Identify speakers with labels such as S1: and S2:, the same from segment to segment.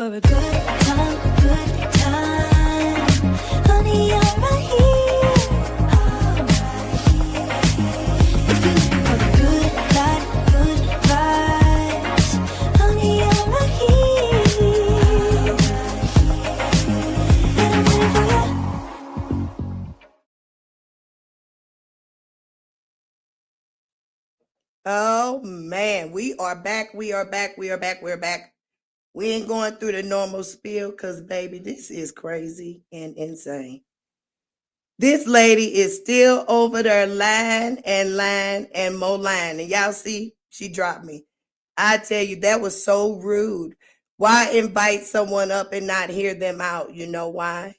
S1: for a good time, good time. Honey, I'm right here, I'm right here. If you're looking for the good life, good vibes, honey, I'm right here, and I'm waiting for you.
S2: Oh man, we are back. We are back. We ain't going through the normal spiel because, baby, this is crazy and insane. This lady is still over there lying and more lying. And y'all see, she dropped me. I tell you, that was so rude. Why invite someone up and not hear them out? You know why?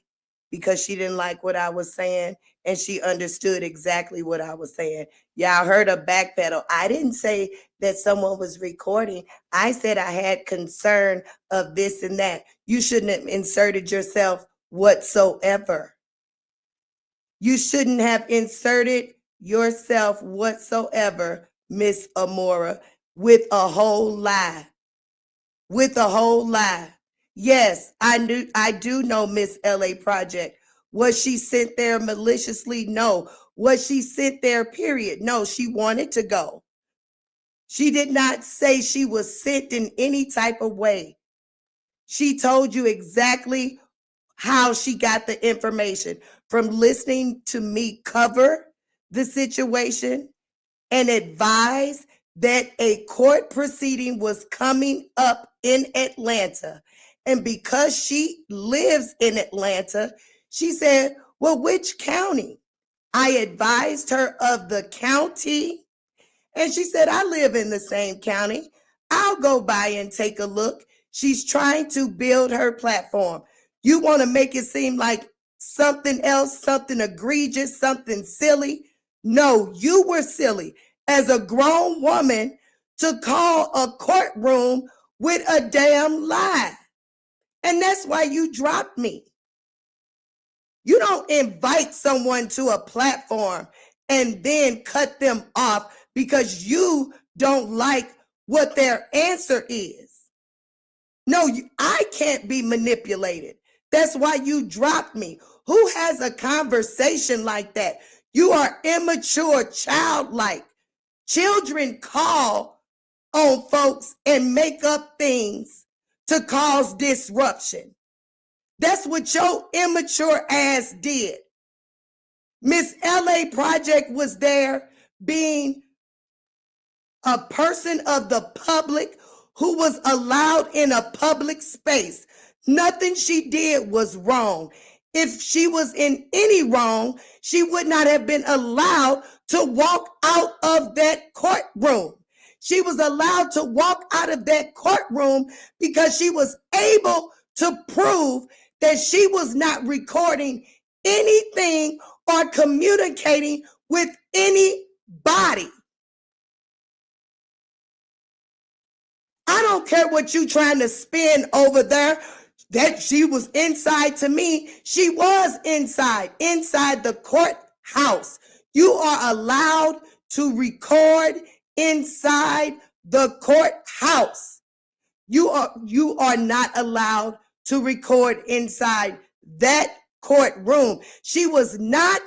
S2: Because she didn't like what I was saying and she understood exactly what I was saying. Y'all heard her backpedal. I didn't say that someone was recording. I said I had concern of this and that. You shouldn't have inserted yourself whatsoever. You shouldn't have inserted yourself whatsoever, Miss Amora, with a whole lie. With a whole lie. Yes, I do know Miss LA Project. Was she sent there maliciously? No. Was she sent there, period? No, she wanted to go. She did not say she was sent in any type of way. She told you exactly how she got the information from listening to me cover the situation and advise that a court proceeding was coming up in Atlanta. And because she lives in Atlanta, she said, well, which county? I advised her of the county, and she said, I live in the same county. I'll go by and take a look. She's trying to build her platform. You want to make it seem like something else, something egregious, something silly. No, you were silly as a grown woman to call a courtroom with a damn lie. And that's why you dropped me. You don't invite someone to a platform and then cut them off because you don't like what their answer is. No, I can't be manipulated. That's why you dropped me. Who has a conversation like that? You are immature, childlike. Children call on folks and make up things to cause disruption. That's what your immature ass did. Miss LA Project was there being a person of the public who was allowed in a public space. Nothing she did was wrong. If she was in any wrong, she would not have been allowed to walk out of that courtroom. She was allowed to walk out of that courtroom because she was able to prove that she was not recording anything or communicating with anybody. I don't care what you trying to spin over there, that she was inside. To me, she was inside the courthouse. You are allowed to record inside the courthouse. You are not allowed to record inside that courtroom. She was not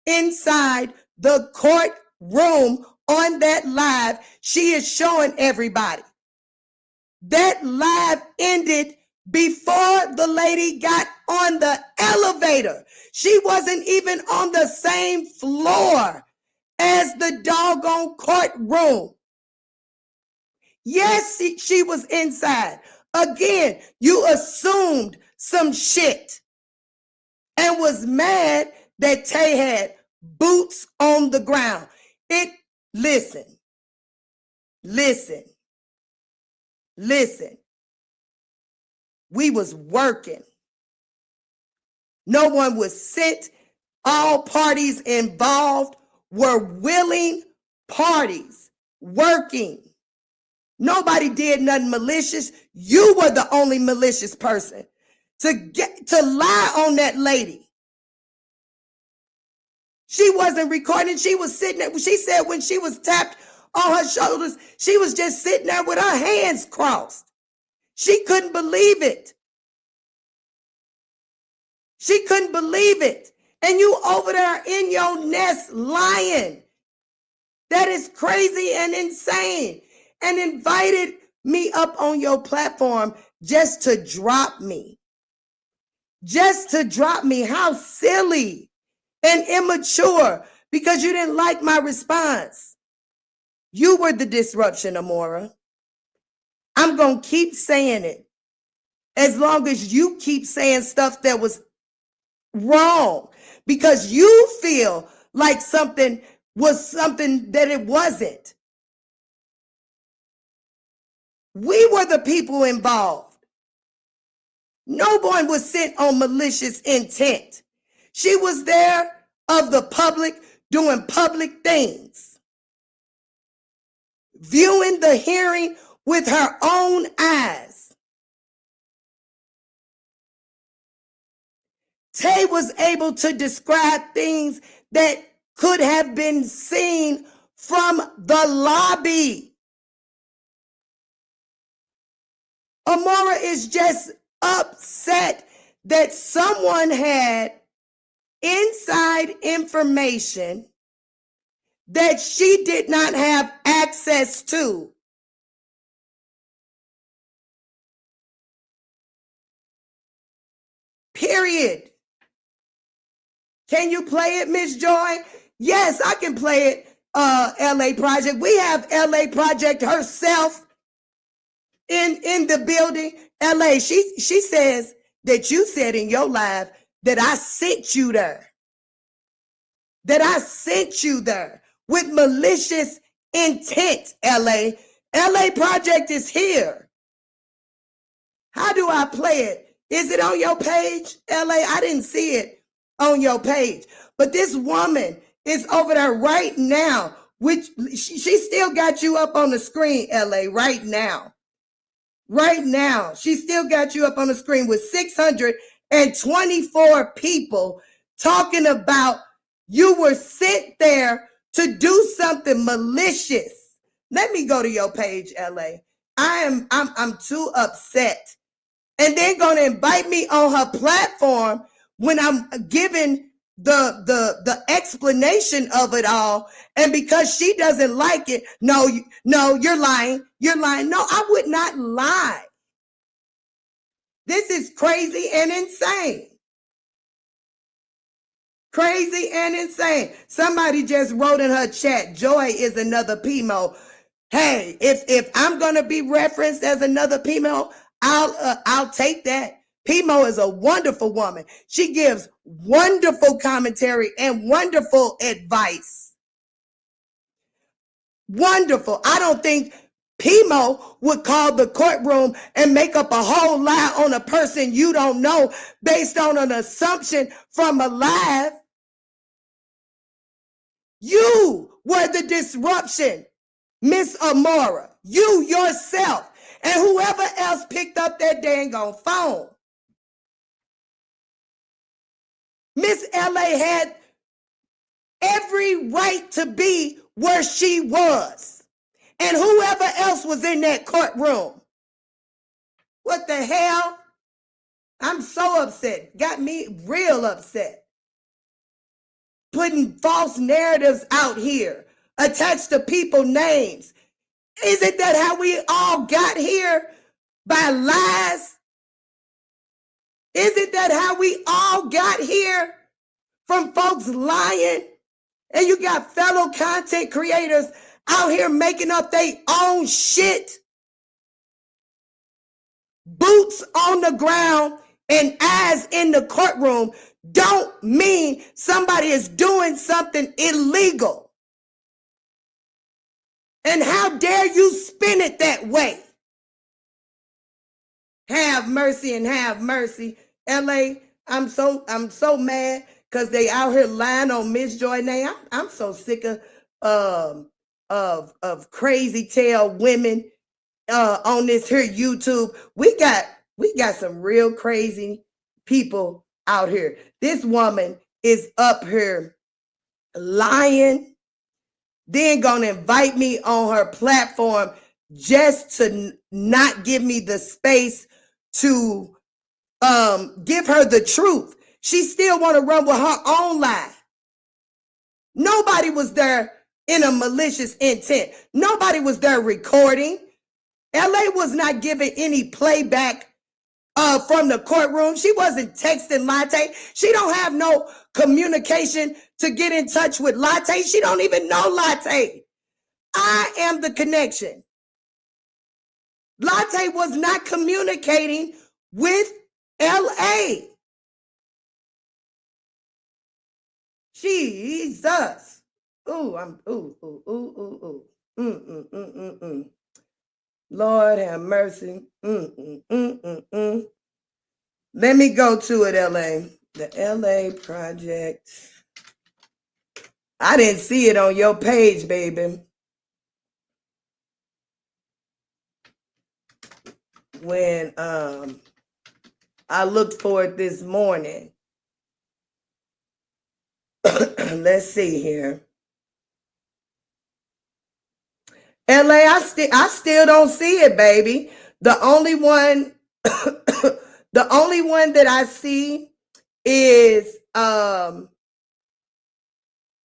S2: inside the courtroom on that live. She is showing everybody. That live ended before the lady got on the elevator. She wasn't even on the same floor as the doggone courtroom. Yes, she was inside. Again, you assumed some shit and was mad that Tay had boots on the ground. Listen. We was working. No one was sent. All parties involved were willing parties working. Nobody did nothing malicious. You were the only malicious person to lie on that lady. She wasn't recording. She was sitting there. She said when she was tapped on her shoulders, she was just sitting there with her hands crossed. She couldn't believe it. She couldn't believe it. And you over there in your nest lying. That is crazy and insane. And invited me up on your platform just to drop me. Just to drop me. How silly and immature, because you didn't like my response. You were the disruption, Amoria. I'm going to keep saying it as long as you keep saying stuff that was wrong, because you feel like something was something that it wasn't. We were the people involved. No one was sent on malicious intent. She was there of the public, doing public things, viewing the hearing with her own eyes. Tay was able to describe things that could have been seen from the lobby. Amoria is just upset that someone had inside information that she did not have access to. Period. Can you play it, Miss Joy? Yes, I can play it, LA Project. We have LA Project herself in the building. LA, she says that you said in your live that I sent you there. That I sent you there with malicious intent, LA. LA Project is here. How do I play it? Is it on your page, LA? I didn't see it on your page. But this woman is over there right now, which she still got you up on the screen, LA, right now. Right now, she still got you up on the screen with 624 people talking about you were sent there to do something malicious. Let me go to your page, LA. I'm too upset. And then going to invite me on her platform when I'm giving the explanation of it all. And because she doesn't like it, no, you're lying. You're lying. No, I would not lie. This is crazy and insane. Crazy and insane. Somebody just wrote in her chat, Joy is another Pimo. Hey, if I'm going to be referenced as another Pimo, I'll take that. Pimo is a wonderful woman. She gives wonderful commentary and wonderful advice. Wonderful. I don't think Pimo would call the courtroom and make up a whole lie on a person you don't know based on an assumption from a live. You were the disruption, Miss Amoria. You yourself. And whoever else picked up that dang on phone. Miss LA had every right to be where she was. And whoever else was in that courtroom. What the hell? I'm so upset. Got me real upset. Putting false narratives out here. Attached to people's names. Isn't that how we all got here? By lies? Isn't that how we all got here? From folks lying? And you got fellow content creators out here making up their own shit. Boots on the ground and eyes in the courtroom don't mean somebody is doing something illegal. And how dare you spin it that way? Have mercy and have mercy. LA, I'm so mad because they out here lying on Miss Joy name. I'm so sick of crazy tale women on this here YouTube. We got some real crazy people out here. This woman is up here lying, then gonna invite me on her platform just to not give me the space to give her the truth. She still want to run with her own lie. Nobody was there in a malicious intent. Nobody was there recording. LA was not giving any playback from the courtroom. She wasn't texting Latte. She don't have no communication to get in touch with Latte. She don't even know Latte. I am the connection. Latte was not communicating with LA. Jesus. Lord have mercy. Let me go to it, LA. The LA project. I didn't see it on your page, baby. When I looked for it this morning. Let's see here. LA, I still don't see it, baby. The only one that I see is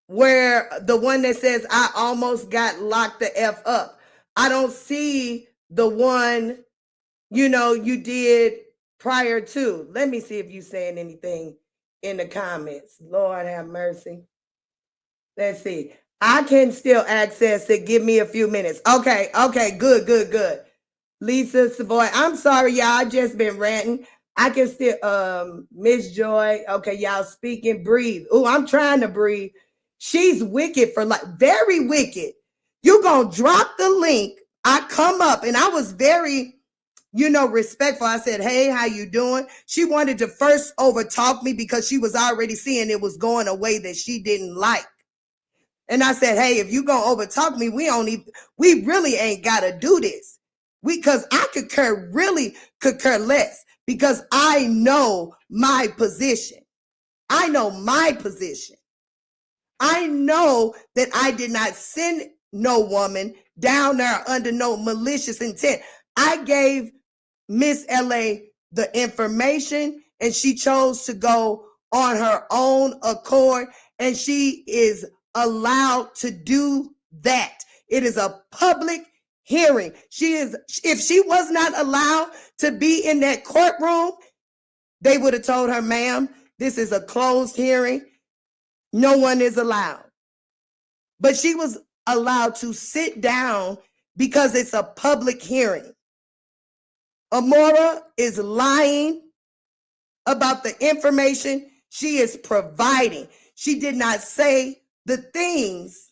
S2: where the one that says I almost got locked the F up. I don't see the one, you did prior to. Let me see if you saying anything in the comments. Lord have mercy. Let's see. I can still access it. Give me a few minutes. Okay, good. Lisa Savoy. I'm sorry, y'all. I just been ranting. I can still Miss Joy. Okay, y'all speaking. Breathe. Oh, I'm trying to breathe. She's wicked for life. Very wicked. You gonna drop the link. I come up and I was very, respectful. I said, hey, how you doing? She wanted to first overtalk me because she was already seeing it was going a way that she didn't like. And I said, hey, if you gonna overtalk me, we really ain't gotta do this. Because I could care less because I know my position. I know my position. I know that I did not send no woman down there under no malicious intent. I gave Miss LA the information and she chose to go on her own accord, and she is allowed to do that. It is a public hearing. If she was not allowed to be in that courtroom, they would have told her, ma'am, this is a closed hearing. No one is allowed. But she was allowed to sit down because it's a public hearing. Amoria is lying about the information she is providing. She did not say the things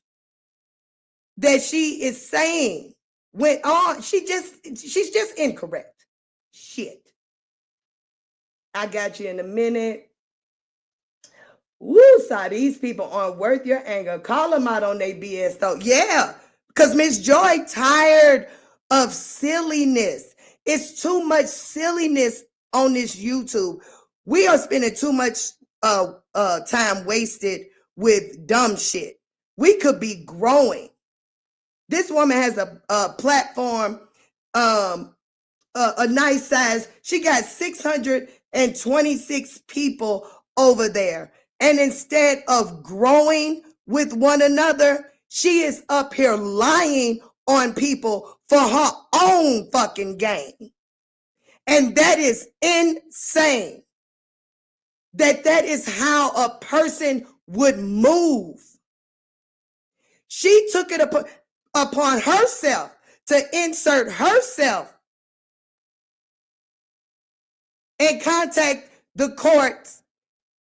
S2: that she is saying went on. She's just incorrect. Shit. I got you in a minute. Woo, so these people aren't worth your anger. Call them out on their BS though. Yeah, because Miss Joy tired of silliness. It's too much silliness on this YouTube. We are spending too much time wasted with dumb shit. We could be growing. This woman has a platform, a nice size. She got 626 people over there. And instead of growing with one another, she is up here lying on people for her own fucking gain. And that is insane. That is how a person would move. She took it upon herself to insert herself and contact the courts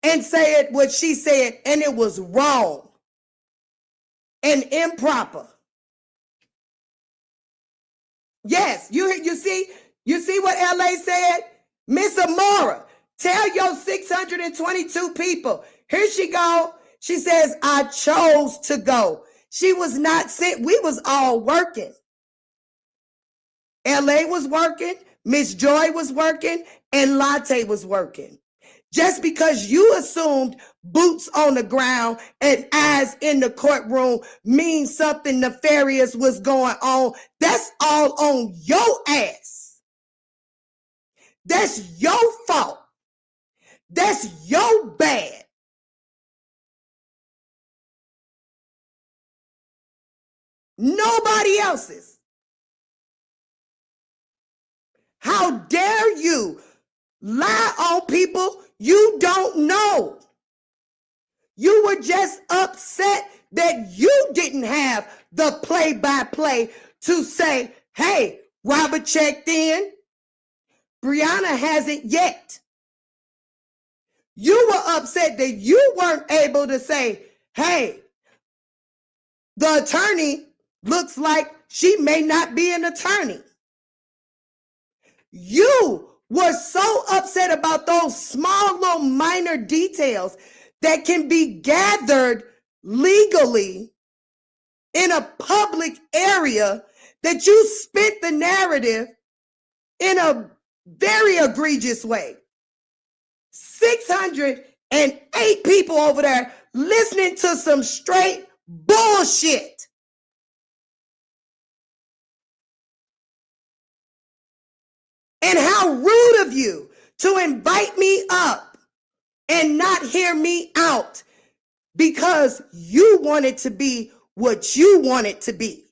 S2: and say what she said, and it was wrong and improper. Yes, you see what LA said? Miss Amoria, tell your 622 people. Here she go. She says, I chose to go. She was not sent. We was all working. LA was working, Miss Joy was working, and Latte was working. Just because you assumed boots on the ground and eyes in the courtroom means something nefarious was going on, that's all on your ass. That's your fault. That's your bad. Nobody else's. How dare you lie on people you don't know? You were just upset that you didn't have the play-by-play to say, hey, Robert checked in. Brianna hasn't yet. You were upset that you weren't able to say, hey, the attorney looks like she may not be an attorney. You were so upset about those small little minor details that can be gathered legally in a public area that you spit the narrative in a very egregious way. 608 people over there listening to some straight bullshit. And how rude of you to invite me up and not hear me out because you wanted to be what you wanted to be.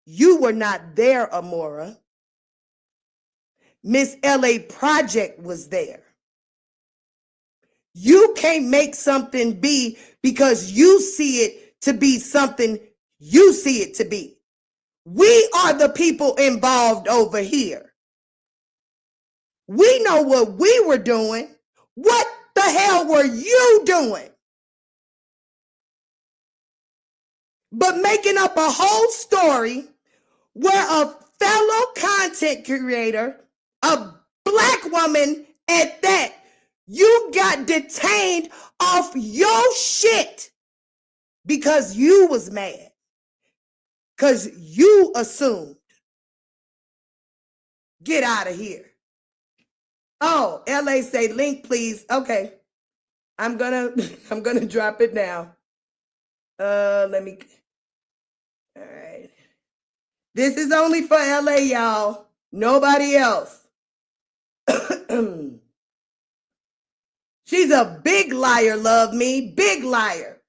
S2: You were not there, Amoria. Miss LA Project was there. You can't make something be because you see it to be something you see it to be. We are the people involved over here. We know what we were doing. What the hell were you doing? But making up a whole story where a fellow content creator, a Black woman at that, you got detained off your shit because you was mad. Because you assumed. Get out of here. Oh, LA say link, please. Okay. I'm gonna drop it now. Let me. All right. This is only for LA, y'all. Nobody else. She's a big liar, love me. Big liar.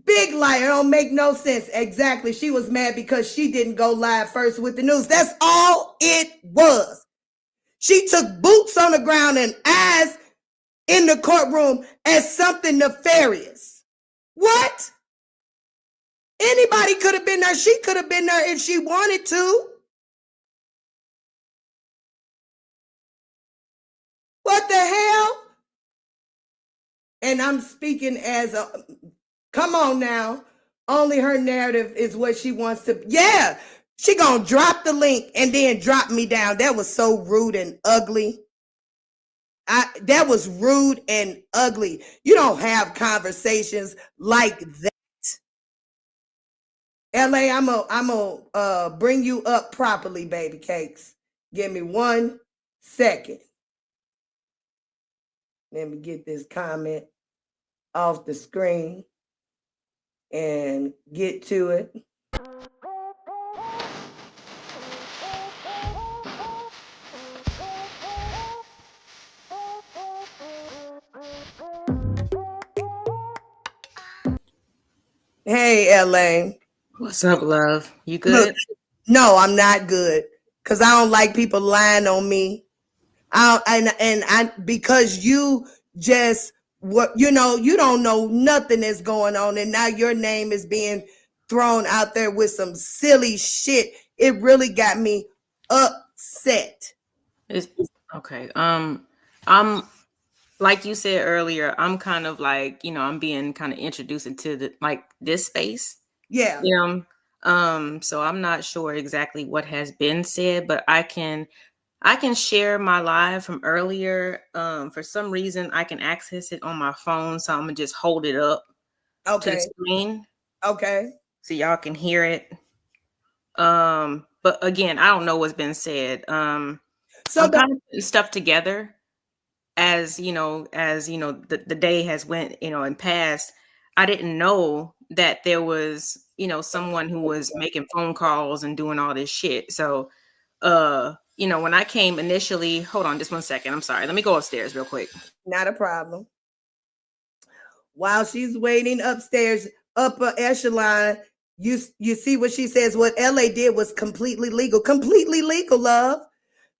S2: Big liar. Don't make no sense. Exactly. She was mad because she didn't go live first with the news. That's all it was. She took boots on the ground and eyes in the courtroom as something nefarious. What? Anybody could have been there. She could have been there if she wanted to. What the hell? And I'm speaking as a, come on now. Only her narrative is what she wants to. Yeah, she gonna drop the link and then drop me down. That was so rude and ugly. That was rude and ugly. You don't have conversations like that. LA, I'm gonna bring you up properly, baby cakes. Give me 1 second. Let me get this comment off the screen and get to it. Hey, LA.
S3: What's up, love? You
S2: Look,
S3: good?
S2: no, I'm not good because I don't like people lying on me. I because you just what you know, you don't know nothing that's going on, and now your name is being thrown out there with some silly shit. It really got me upset.
S3: It's okay. I'm like you said earlier. I'm kind of like I'm being kind of introduced into the like this space.
S2: Yeah.
S3: So I'm not sure exactly what has been said, but I can share my live from earlier. For some reason, I can access it on my phone, so I'm gonna just hold it up to the
S2: Okay.
S3: screen
S2: Okay.
S3: so y'all can hear it. But again, I don't know what's been said.
S2: So
S3: I'm kind of putting stuff together as the day has went and passed. I didn't know that there was someone who was making phone calls and doing all this shit. So you know, when I came initially, hold on just 1 second. I'm sorry. Let me go upstairs real quick.
S2: Not a problem. While she's waiting upstairs, upper echelon, you see what she says. What LA did was completely legal, love.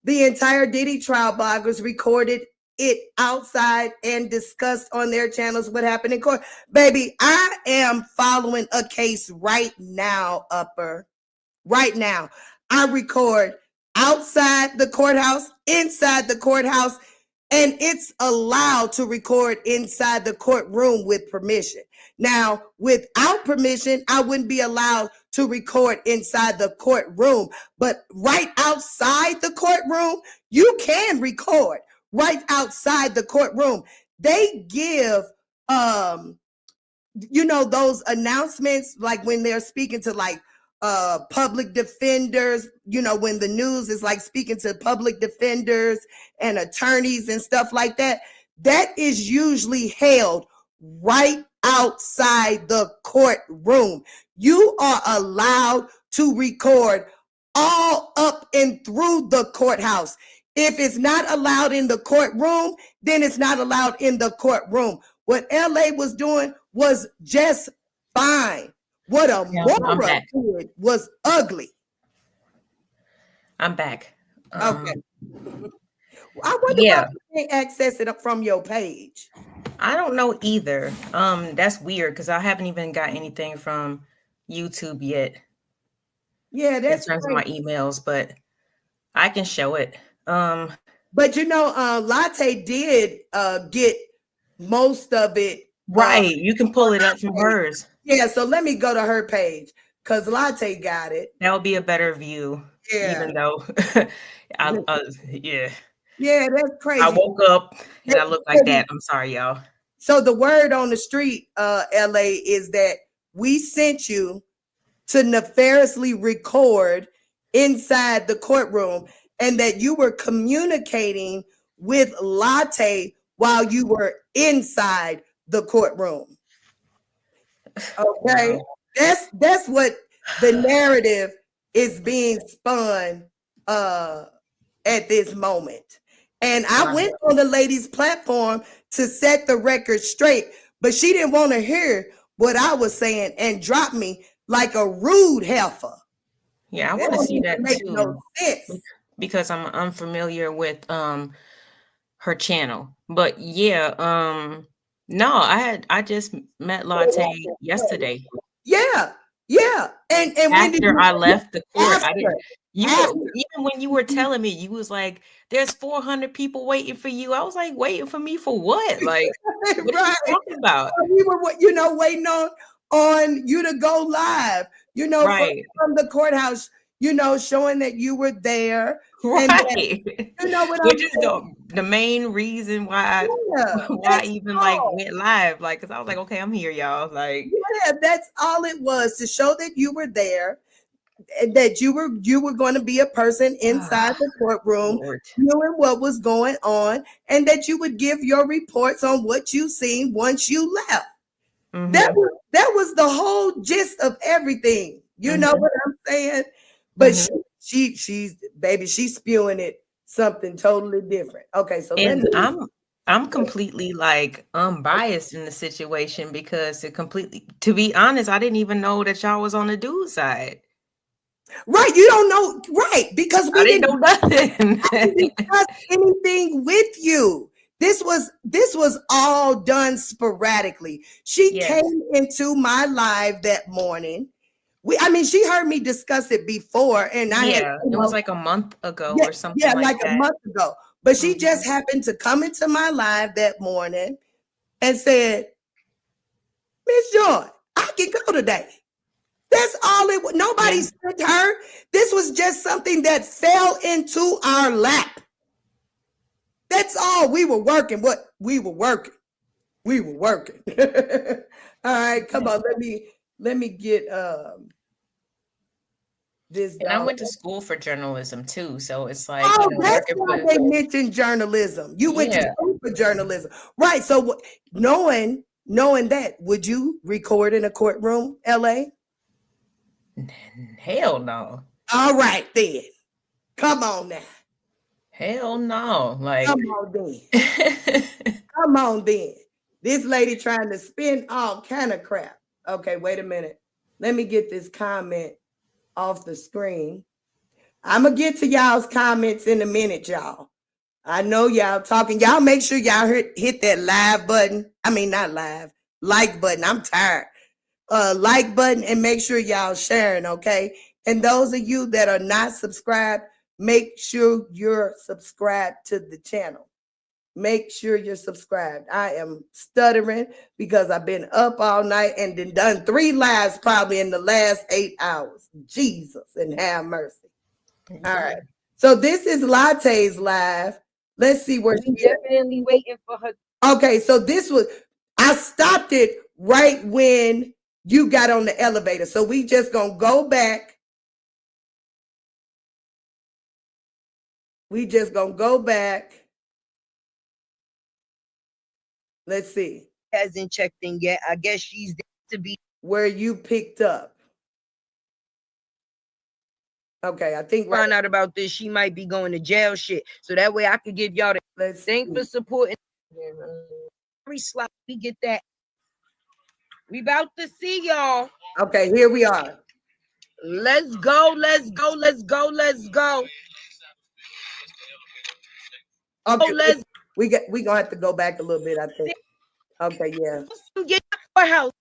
S2: The entire Diddy trial bloggers recorded it outside and discussed on their channels what happened in court. Baby, I am following a case right now, upper. Right now. I record outside the courthouse, inside the courthouse, and it's allowed to record inside the courtroom with permission. Now, without permission, I wouldn't be allowed to record inside the courtroom, but right outside the courtroom, you can record right outside the courtroom. They give those announcements, like when they're speaking to like public defenders, when the news is like speaking to public defenders and attorneys and stuff like that, that is usually held right outside the courtroom. You are allowed to record all up and through the courthouse. If it's not allowed in the courtroom, then it's not allowed in the courtroom. What LA was doing was just fine. What Amoria did was ugly.
S3: I'm back.
S2: Okay. I wonder why you can't access it from your page.
S3: I don't know either. That's weird because I haven't even got anything from YouTube yet.
S2: Yeah, that's
S3: in terms of my emails, but I can show it.
S2: But Latte did get most of it.
S3: Right. You can pull it up from hers.
S2: Yeah, so let me go to her page because Latte got it.
S3: That would be a better view. Yeah. Even though yeah.
S2: Yeah, that's crazy.
S3: I woke up and I look like that. I'm sorry, y'all.
S2: So the word on the street, LA, is that we sent you to nefariously record inside the courtroom and that you were communicating with Latte while you were inside the courtroom. Okay. Wow. That's what the narrative is being spun at this moment. And I went on the lady's platform to set the record straight, but she didn't want to hear what I was saying and dropped me like a rude heifer.
S3: Yeah, I want to see that too. No sense. Because I'm unfamiliar with her channel. But yeah, no, I just met Latte yesterday.
S2: Yeah. Yeah. And
S3: after I left the court, I didn't even when you were telling me, you was like, there's 400 people waiting for you. I was like, waiting for me for what? Like, what are you talking about?
S2: We were, waiting on you to go live,
S3: right.
S2: from the courthouse, showing that you were there.
S3: Right.
S2: And that, what
S3: which is the main reason why I even like went live. Like, because I was like, okay, I'm here, y'all. Like,
S2: yeah, that's all it was, to show that you were there, that you were going to be a person inside the courtroom, knowing what was going on, and that you would give your reports on what you seen once you left. Mm-hmm. That was the whole gist of everything. You know what I'm saying? But she's spewing it something totally different. Okay, so
S3: I'm completely like unbiased in the situation because to be honest, I didn't even know that y'all was on the dude side.
S2: Right, you don't know, right? Because we
S3: didn't know nothing.
S2: I didn't discuss anything with you. This was all done sporadically. She came into my live that morning. She heard me discuss it before, and
S3: it was like a month ago or something.
S2: Yeah, like a month ago. But she just happened to come into my live that morning and said, Miss Joy, I can go today. That's all it was. Nobody sent her. This was just something that fell into our lap. That's all. We were working. We were working. All right, come on. Let me get this.
S3: And I went to school for journalism too, so it's like,
S2: that's why they mentioned journalism. You went to school for journalism, right? So knowing that, would you record in a courtroom, LA?
S3: Hell no.
S2: All right then. Come on now.
S3: Hell no. Like,
S2: Come on then. Come on then. This lady trying to spin all kind of crap. Okay, wait a minute. Let me get this comment off the screen. I'm going to get to y'all's comments in a minute, y'all. I know y'all talking. Y'all make sure y'all hit that live button. I mean, not live, like button. I'm tired. Like button and make sure y'all sharing, okay? And those of you that are not subscribed, make sure you're subscribed to the channel. Make sure you're subscribed. I am stuttering because I've been up all night and then done 3 lives probably in the last 8 hours. Jesus and have mercy. All right. So this is Latte's live. Let's see where she's
S4: definitely waiting for her.
S2: Okay, so I stopped it right when you got on the elevator. So we just gonna go back. We just gonna go back. Let's see.
S4: Hasn't checked in yet. I guess she's there to be
S2: Where you picked up. Okay, I think
S4: find out about this. She might be going to jail shit. So that way I could give y'all the thanks for supporting. Every slot we get that. We about to see y'all.
S2: Okay, here we are.
S4: Let's go, let's go, let's go, let's go.
S2: Okay, we gonna have to go back a little bit, I think. Okay, yeah.
S4: Get courthouse.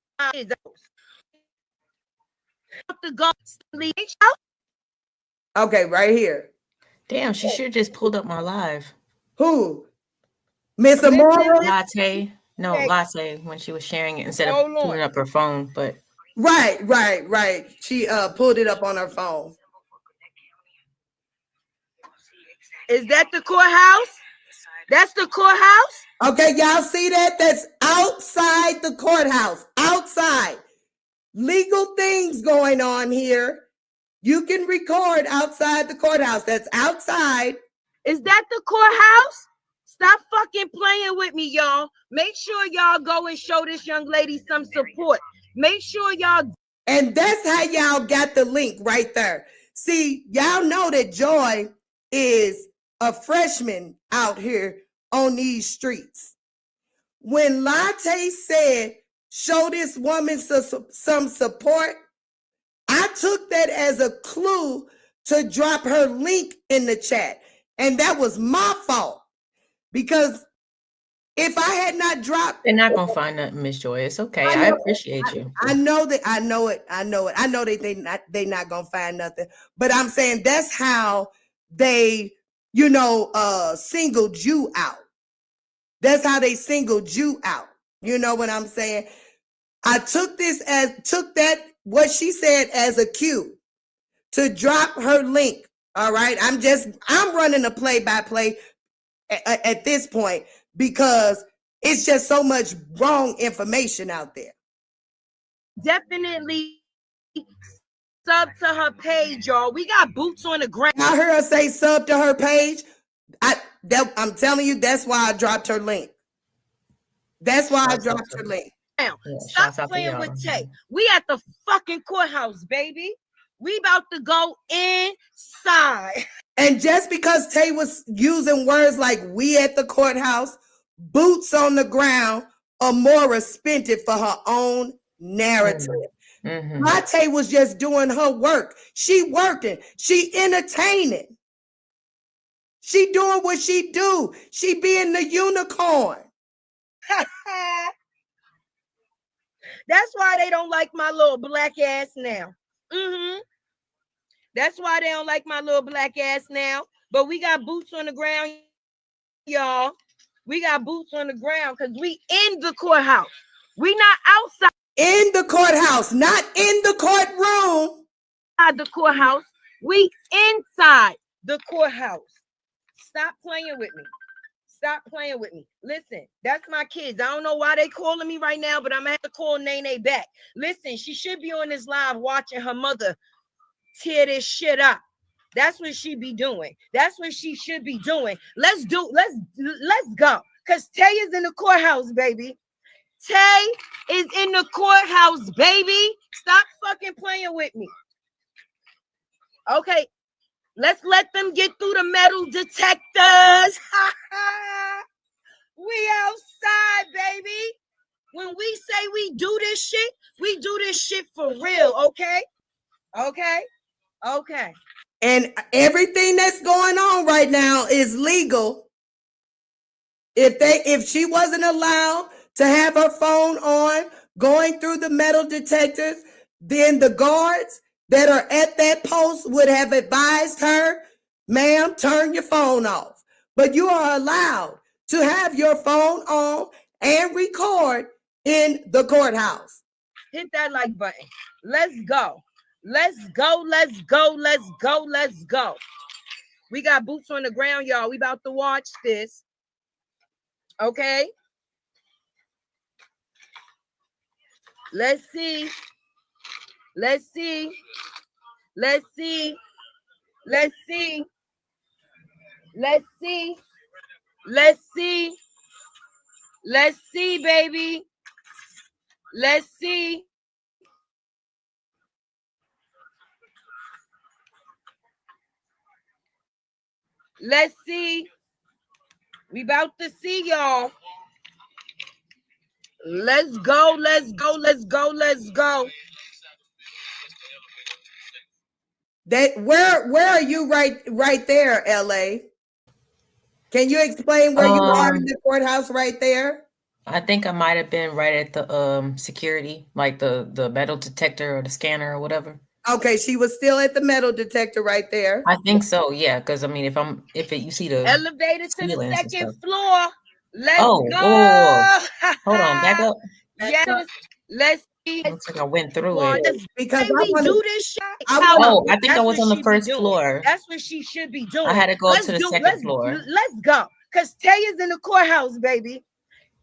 S2: Okay, right here.
S3: Damn, she should have just pulled up my live.
S2: Who? Miss Amoria?
S3: Latte. No, Latte, when she was sharing it instead of pulling up her phone, but
S2: Right. She pulled it up on her phone.
S4: Is that the courthouse? That's the courthouse?
S2: Okay, y'all see that? That's outside the courthouse. Outside. Legal things going on here. You can record outside the courthouse. That's outside.
S4: Is that the courthouse? Stop fucking playing with me, y'all. Make sure y'all go and show this young lady some support. Make sure y'all.
S2: And that's how y'all got the link right there. See, y'all know that Joy is a freshman out here on these streets. When Latte said, show this woman some support, I took that as a clue to drop her link in the chat. And that was my fault. Because if I had not dropped...
S3: They're not going to find nothing, Miss Joy. It's okay. I appreciate you.
S2: I know that. I know it. I know that they not going to find nothing. But I'm saying that's how they, singled you out. That's how they singled you out. You know what I'm saying? I took that, what she said, as a cue to drop her link. All right. I'm running a play-by-play at this point because it's just so much wrong information out there.
S4: Definitely sub to her page, y'all. We got boots on the ground.
S2: I heard her say sub to her page. I'm telling you, that's why I dropped her link. That's why I dropped her link.
S4: Yeah, stop playing with Tay. We at the fucking courthouse, baby. We about to go inside.
S2: And just because Tay was using words like we at the courthouse, boots on the ground, Amoria spent it for her own narrative. Mm-hmm. Latte was just doing her work. She working. She entertaining. She doing what she do. She being the unicorn.
S4: That's why they don't like my little black ass now. That's why they don't like my little black ass now. But we got boots on the ground, y'all. We got boots on the ground because we in the courthouse. We not outside.
S2: In the courthouse, not in the courtroom.
S4: Inside the courthouse. We inside the courthouse. Stop playing with me. Stop playing with me. Listen, that's my kids. I don't know why they calling me right now, but I'm gonna have to call Nene back. Listen, she should be on this live watching her mother tear this shit up. That's what she be doing. That's what she should be doing. Let's go. Because Tay is in the courthouse, baby. Tay is in the courthouse, baby. Stop fucking playing with me. Okay. Let's let them get through the metal detectors. We outside, baby. When we say we do this shit for real, okay? Okay? Okay.
S2: And everything that's going on right now is legal. If she wasn't allowed to have her phone on going through the metal detectors, then the guards that are at that post would have advised her, ma'am, turn your phone off. But you are allowed to have your phone on and record in the courthouse.
S4: Hit that like button. Let's go. Let's go. Let's go. Let's go. Let's go. We got boots on the ground, y'all. We about to watch this. Okay. Let's see. Let's see. Let's see. Let's see. Let's see. Let's see. Let's see, baby. Let's see. Let's see. We about to see, y'all. Let's go. Let's go. Let's go. Let's go.
S2: That where are you right there, LA? Can you explain where you are in the courthouse right there?
S3: I think I might have been right at the security, like the metal detector or the scanner or whatever.
S2: Okay, she was still at the metal detector right there.
S3: I think so, yeah. Because I mean, you see the
S4: Elevator to the
S3: ceilings and
S4: second
S3: stuff.
S4: floor. Let's
S3: Oh,
S4: go.
S3: whoa. Hold on, back up.
S4: Yes. Let's see.
S3: Looks like I went through it.
S2: Because
S4: Hey, we do this shit.
S3: Oh, I think
S4: That's
S3: I was
S4: what
S3: on the
S4: she be
S3: first
S4: doing.
S3: floor.
S4: That's what she should be doing.
S3: I had to go to the second floor.
S4: Let's go. Because Tay is in the courthouse, baby.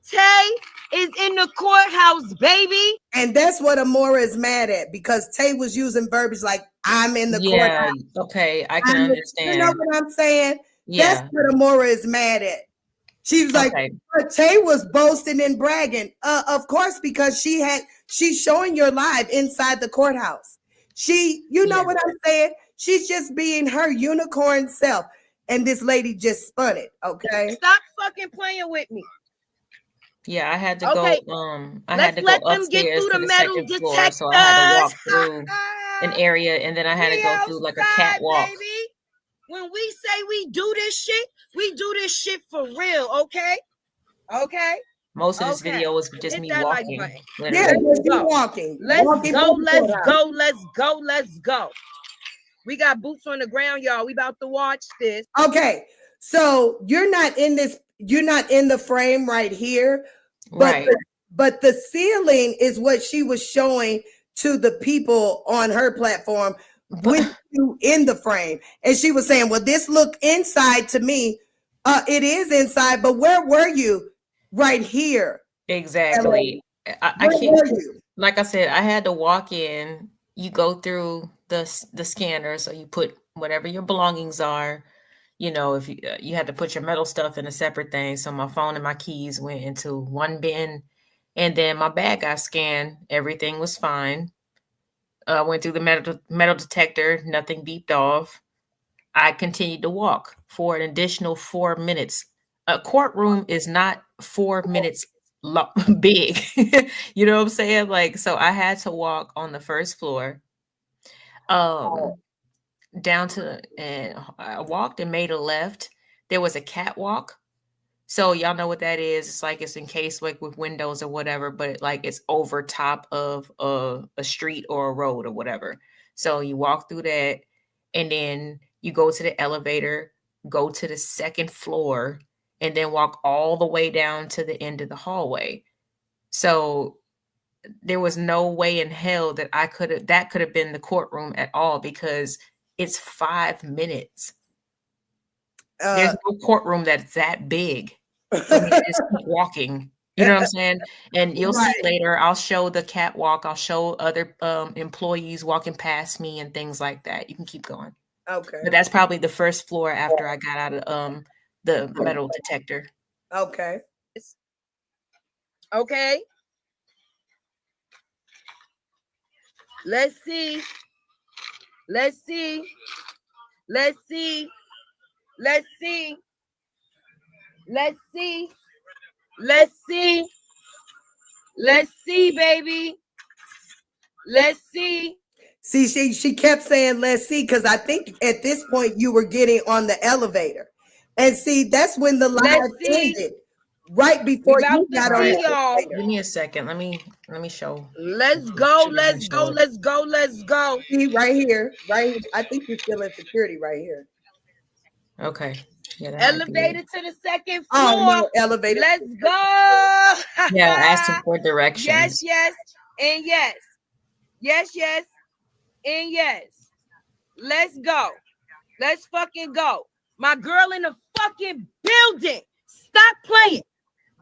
S4: Tay is in the courthouse, baby.
S2: And that's what Amoria is mad at, because Tay was using verbiage like, I'm in the courthouse.
S3: Okay, I can understand.
S2: You know what I'm saying?
S3: Yeah.
S2: That's what Amoria is mad at. She was like, but Tay was boasting and bragging. Of course, because she's showing your live inside the courthouse. You know what I'm saying? She's just being her unicorn self. And this lady just spun it. Okay.
S4: Stop fucking playing with me.
S3: Yeah, I had to go. I had to go upstairs to the second floor, so I had to walk through an area, and then I had to go through like a catwalk.
S4: Baby. When we say we do this shit for real. Okay. Okay.
S3: Most of this video was just me walking.
S2: Yeah, just you walking.
S4: Let's go. Let's go. Let's go. Let's go. We got boots on the ground, y'all. We about to watch this.
S2: Okay. So you're not in the frame right here.
S3: Right.
S2: But the ceiling is what she was showing to the people on her platform with you in the frame. And she was saying, well, this look inside to me. It is inside, but where were you? Right here.
S3: Exactly. I can't, like I said, I had to walk in. You go through the scanner, so you put whatever your belongings are. You know, if you had to put your metal stuff in a separate thing. So my phone and my keys went into one bin, and then my bag got scanned. Everything was fine. Went through the metal detector. Nothing beeped off. I continued to walk for an additional 4 minutes. A courtroom is not 4 minutes big. You know what I'm saying? Like, so I had to walk on the first floor. Down to, and I walked and made a left. There was a catwalk. So y'all know what that is. It's like it's encased like with windows or whatever, but like it's over top of a street or a road or whatever. So you walk through that, and then you go to the elevator, go to the second floor, and then walk all the way down to the end of the hallway. So there was no way in hell that that could have been the courtroom at all, because it's 5 minutes. There's no courtroom that's that big for me to just keep walking. You know what I'm saying? And you'll see later, I'll show the catwalk. I'll show other employees walking past me and things like that. You can keep going.
S2: Okay.
S3: But that's probably the first floor after I got out of the metal detector.
S2: Okay.
S4: Okay. Let's see. Let's see. Let's see. Let's see. Let's see. Let's see. Let's see, baby. Let's see.
S2: See, she kept saying, let's see, because I think at this point you were getting on the elevator. And see, that's when the live
S4: Let's see.
S2: ended. Right
S4: We
S2: before
S4: about
S2: you
S4: to
S2: got on
S4: see
S2: the
S4: y'all.
S2: elevator.
S3: Give me a second. Let me show.
S4: Let's go. Let's go. Let's go. Let's go.
S2: See, right here, right here. I think you're still in security right here.
S3: Okay. Yeah, that might be it.
S4: Elevator to the second floor.
S2: Oh no, elevator.
S4: Let's go.
S3: Yeah, asking for directions.
S4: Yes, yes, and yes. Yes, yes, and yes. Let's go. Let's fucking go. My girl in the fucking building. Stop playing.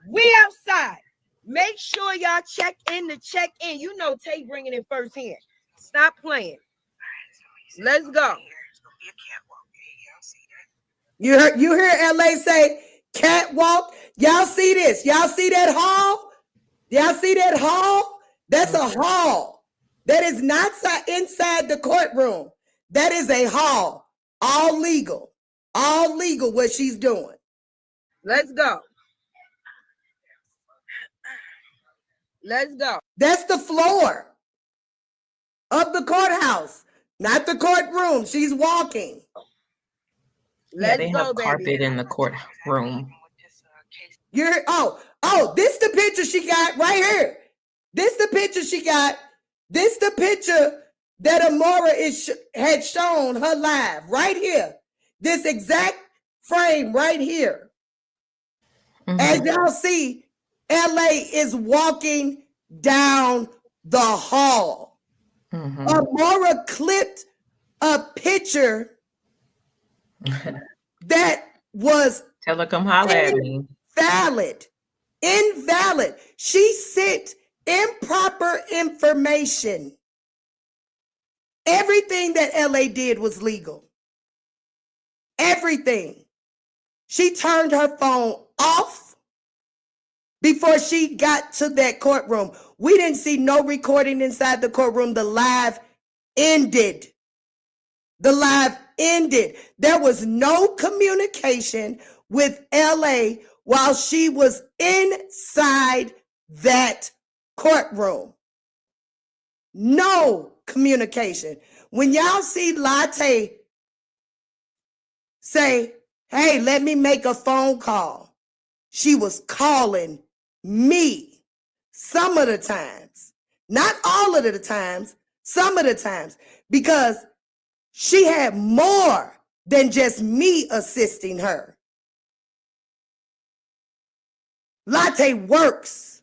S4: We outside. Make sure y'all check in to check in. You know Tay bringing it firsthand. Stop playing. Let's go.
S2: You hear LA say catwalk? Y'all see this? Y'all see that hall? Y'all see that hall? That's a hall. That is not inside the courtroom. That is a hall. All legal. All legal what she's doing.
S4: Let's go. Let's go.
S2: That's the floor of the courthouse, not the courtroom. She's walking.
S3: Yeah, they have carpet in the courtroom.
S2: You're this the picture she got right here. This the picture she got. This the picture that Amoria had shown her live right here. This exact frame right here. As y'all see, LA is walking down the hall. Amoria clipped a picture that was
S3: tell her come holler at me.
S2: Invalid. She sent improper information. Everything that LA did was legal. Everything. She turned her phone off before she got to that courtroom. We didn't see no recording inside the courtroom. The live ended. The live ended. There was no communication with LA while she was inside that courtroom. No communication. When y'all see Latte say, hey, let me make a phone call, she was calling me some of the times. Not all of the times, some of the times, because she had more than just me assisting her. Latte works.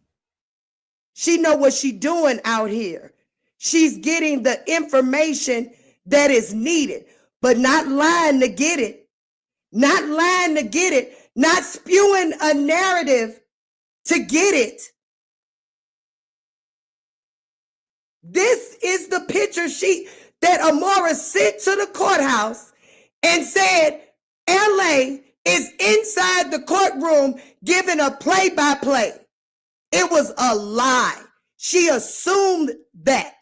S2: She know what she doing out here. She's getting the information that is needed, but not lying to get it. Not lying to get it. Not spewing a narrative to get it. This is the picture that Amoria sent to the courthouse and said LA is inside the courtroom giving a play-by-play. It was a lie. She assumed that.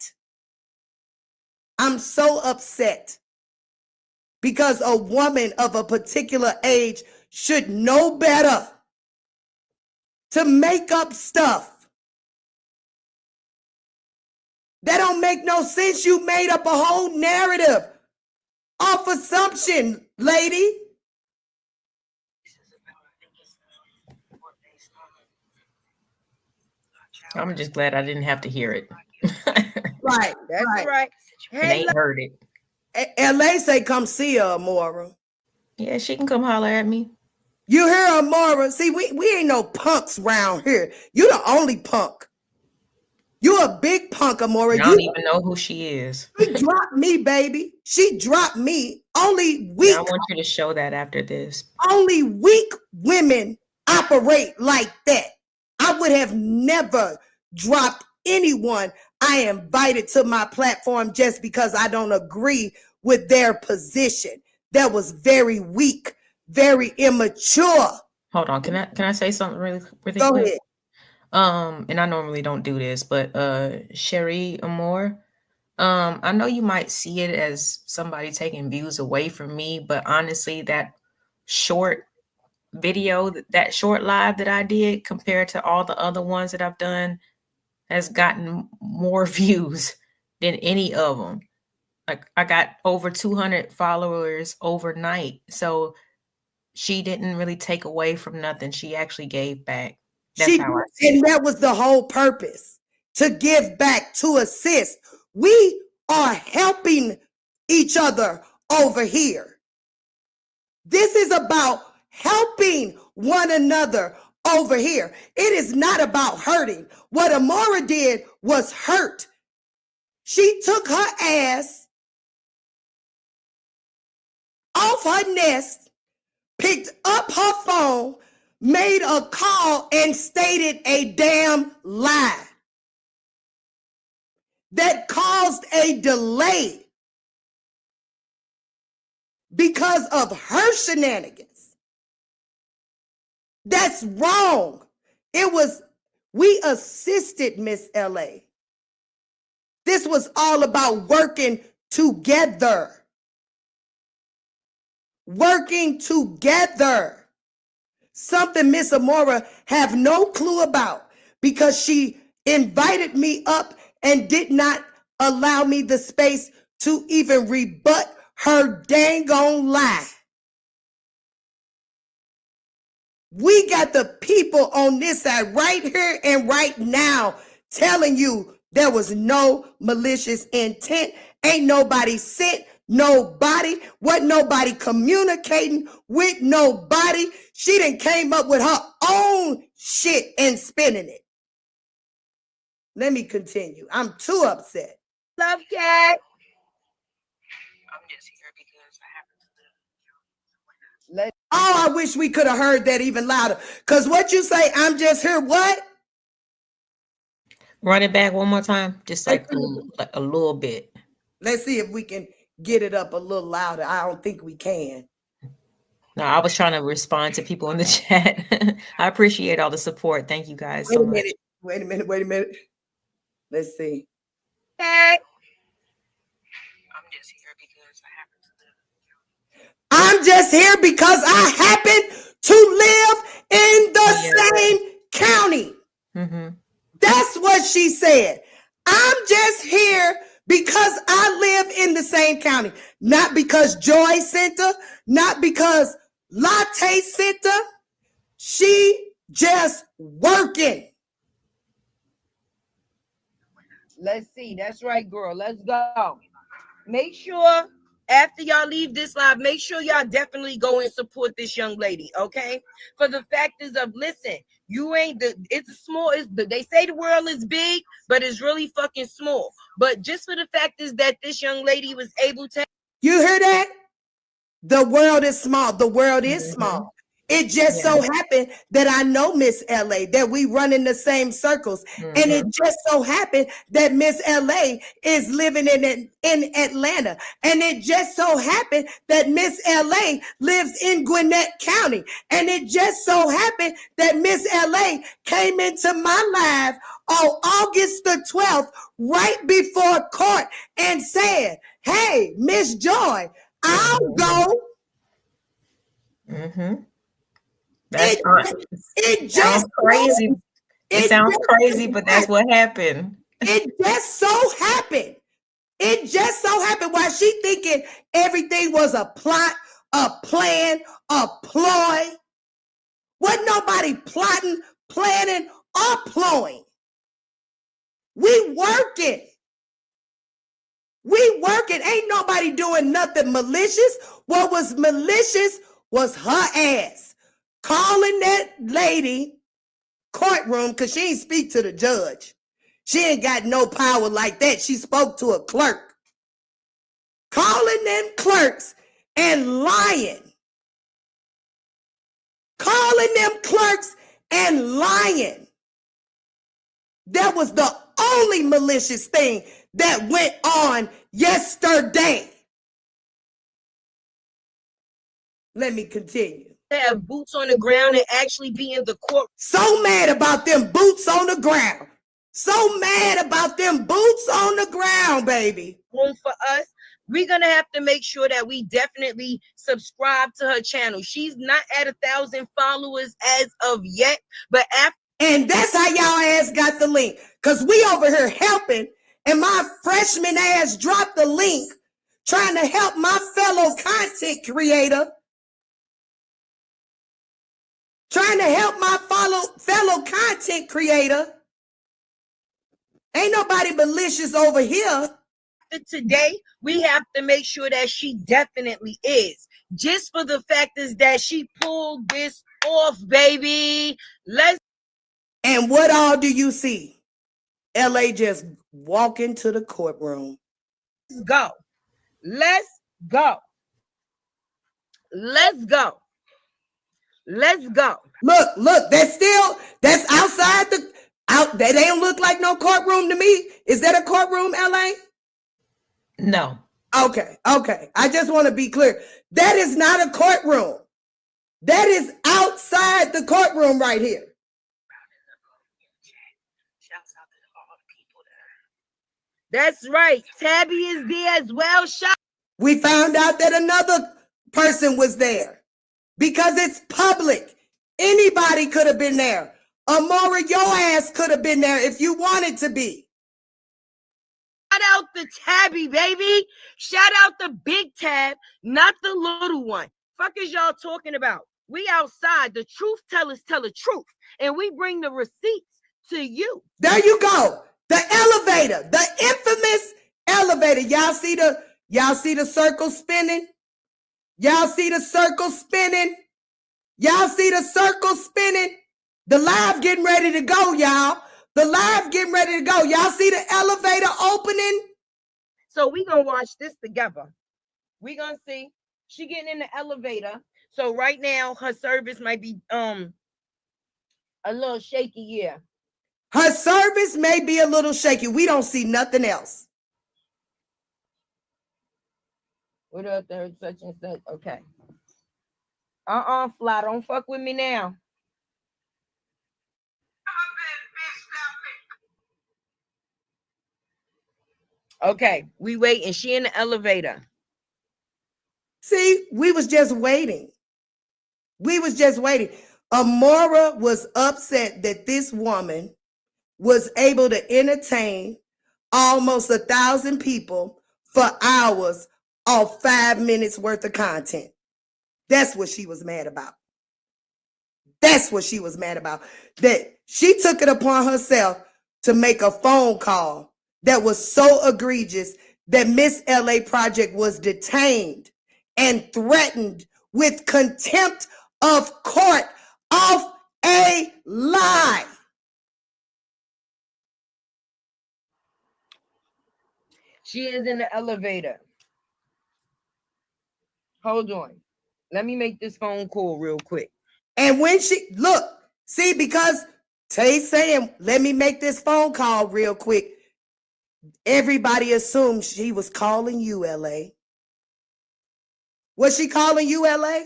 S2: I'm so upset because a woman of a particular age should know better to make up stuff. That don't make no sense. You made up a whole narrative off assumption, lady.
S3: I'm just glad I didn't have to hear it.
S2: Right,
S4: that's right.
S3: Hey, ain't heard it.
S2: LA say come see her, Amoria.
S3: Yeah, she can come holler at me.
S2: You hear Amoria? See, we ain't no punks around here. You the only punk. You a big punk, Amoria.
S3: I don't even know who she is.
S2: She dropped me, baby. She dropped me. Only weak.
S3: I want you to show that after this.
S2: Only weak women operate like that. I would have never dropped anyone I invited to my platform just because I don't agree with their position. That was very weak, very immature.
S3: Hold on. Can I say something really
S2: Go
S3: quick?
S2: ahead.
S3: And I normally don't do this, but Sherry Amore, I know you might see it as somebody taking views away from me, but honestly, that short video, that short live that I did compared to all the other ones that I've done has gotten more views than any of them. Like I got over 200 followers overnight. So she didn't really take away from nothing. She actually gave back. That's
S2: She
S3: how I
S2: did,
S3: see
S2: and
S3: it.
S2: that was the whole purpose, to give back, to assist. We are helping each other over here. This is about helping one another over here. It is not about hurting. What Amoria did was hurt. She took her ass off her nest, picked up her phone, made a call, and stated a damn lie that caused a delay because of her shenanigans. That's wrong. We assisted Miss LA. This was all about working together. Working together. Something Miss Amoria have no clue about, because she invited me up and did not allow me the space to even rebut her dang on lie. We got the people on this side right here and right now telling you there was no malicious intent. Ain't nobody sent nobody. Wasn't nobody communicating with nobody. She done came up with her own shit and spinning it. Let me continue. I'm too upset.
S4: Love Cat.
S3: I'm just here because I happen to
S2: Oh, I wish we could have heard that even louder. Because what you say, I'm just here, what?
S3: run it back one more time, just like a little bit.
S2: Let's see if we can get it up a little louder. I don't think we can.
S3: No, I was trying to respond to people in the chat. I appreciate all the support. Thank you guys so much.
S2: Wait a minute. Let's see.
S4: Cat.
S3: I'm just here because I happen to live.
S2: I'm just here because I happen to live in the same county.
S3: Mm-hmm.
S2: That's what she said. I'm just here because I live in the same county. Not because Joy sent her, not because Latte sent her. She just working.
S4: Let's see. That's right, girl. Let's go. Make sure after y'all leave this live, make sure y'all definitely go and support this young lady, okay? For the fact is of, listen, you ain't it's small. They say the world is big, but it's really fucking small. But just for the fact is that this young lady was able to.
S2: You hear that? The world is small. The world is small. It just so happened that I know Miss LA, that we run in the same circles. And it just so happened that Miss LA is living in Atlanta. And it just so happened that Miss LA lives in Gwinnett County. And it just so happened that Miss LA came into my live on August the 12th, right before court, and said, hey, Miss Joy, I'll go.
S3: It sounds crazy. It sounds crazy, but that's what happened.
S2: It just so happened. It just so happened. While she thinking everything was a plot, a plan, a ploy. Wasn't nobody plotting, planning, or ploying. We working. We working. Ain't nobody doing nothing malicious. What was malicious was her ass calling that lady courtroom, because she ain't speak to the judge. She ain't got no power like that. She spoke to a clerk. Calling them clerks and lying. Calling them clerks and lying. That was the only malicious thing that went on yesterday. Let me continue.
S4: Have boots on the ground and actually be in the court.
S2: So mad about them boots on the ground. So mad about them boots on the ground, baby.
S4: For us, we're gonna have to make sure that we definitely subscribe to her channel. She's not at 1,000 followers as of yet, but after.
S2: And that's how y'all ass got the link. Because we over here helping, and my freshman ass dropped the link trying to help my fellow content creator. Trying to help my fellow content creator. Ain't nobody malicious over here.
S4: Today, we have to make sure that she definitely is. Just for the fact is that she pulled this off, baby.
S2: And what all do you see? LA just walk into the courtroom.
S4: Let's go. Let's go. Let's go. Let's go.
S2: Look, that's outside they don't look like no courtroom to me. Is that a courtroom, LA?
S3: No.
S2: Okay. I just want to be clear. That is not a courtroom. That is outside the courtroom right here.
S4: That's right. Tabby is there as well.
S2: We found out that another person was there because it's public. Anybody could have been there. Amoria, your ass could have been there if you wanted to be.
S4: Shout out the Tabby, baby. Shout out the big tab, not the little one. Fuck is y'all talking about? We outside. The truth tellers tell the truth. And we bring the receipts to you.
S2: There you go. The elevator, the infamous elevator. Y'all see the circle spinning? Y'all see the circle spinning? Y'all see the circle spinning? The live getting ready to go, y'all. The live getting ready to go. Y'all see the elevator opening?
S4: So we gonna watch this together. We gonna see. She getting in the elevator. So right now her service might be a little shaky, yeah.
S2: Her service may be a little shaky. We don't see nothing else.
S4: What up there? Such and such. Okay. Fly. Don't fuck with me now. Okay, we waiting. She in the elevator.
S2: See, we was just waiting. Amora was upset that this woman was able to entertain almost 1,000 people for hours off 5 minutes worth of content. That's what she was mad about. That she took it upon herself to make a phone call that was so egregious that Miss LA Project was detained and threatened with contempt of court off a lie.
S4: She is in the elevator. Hold on. Let me make this phone call real quick.
S2: And when because Tay's saying, let me make this phone call real quick. Everybody assumed she was calling you, LA. Was she calling you, LA?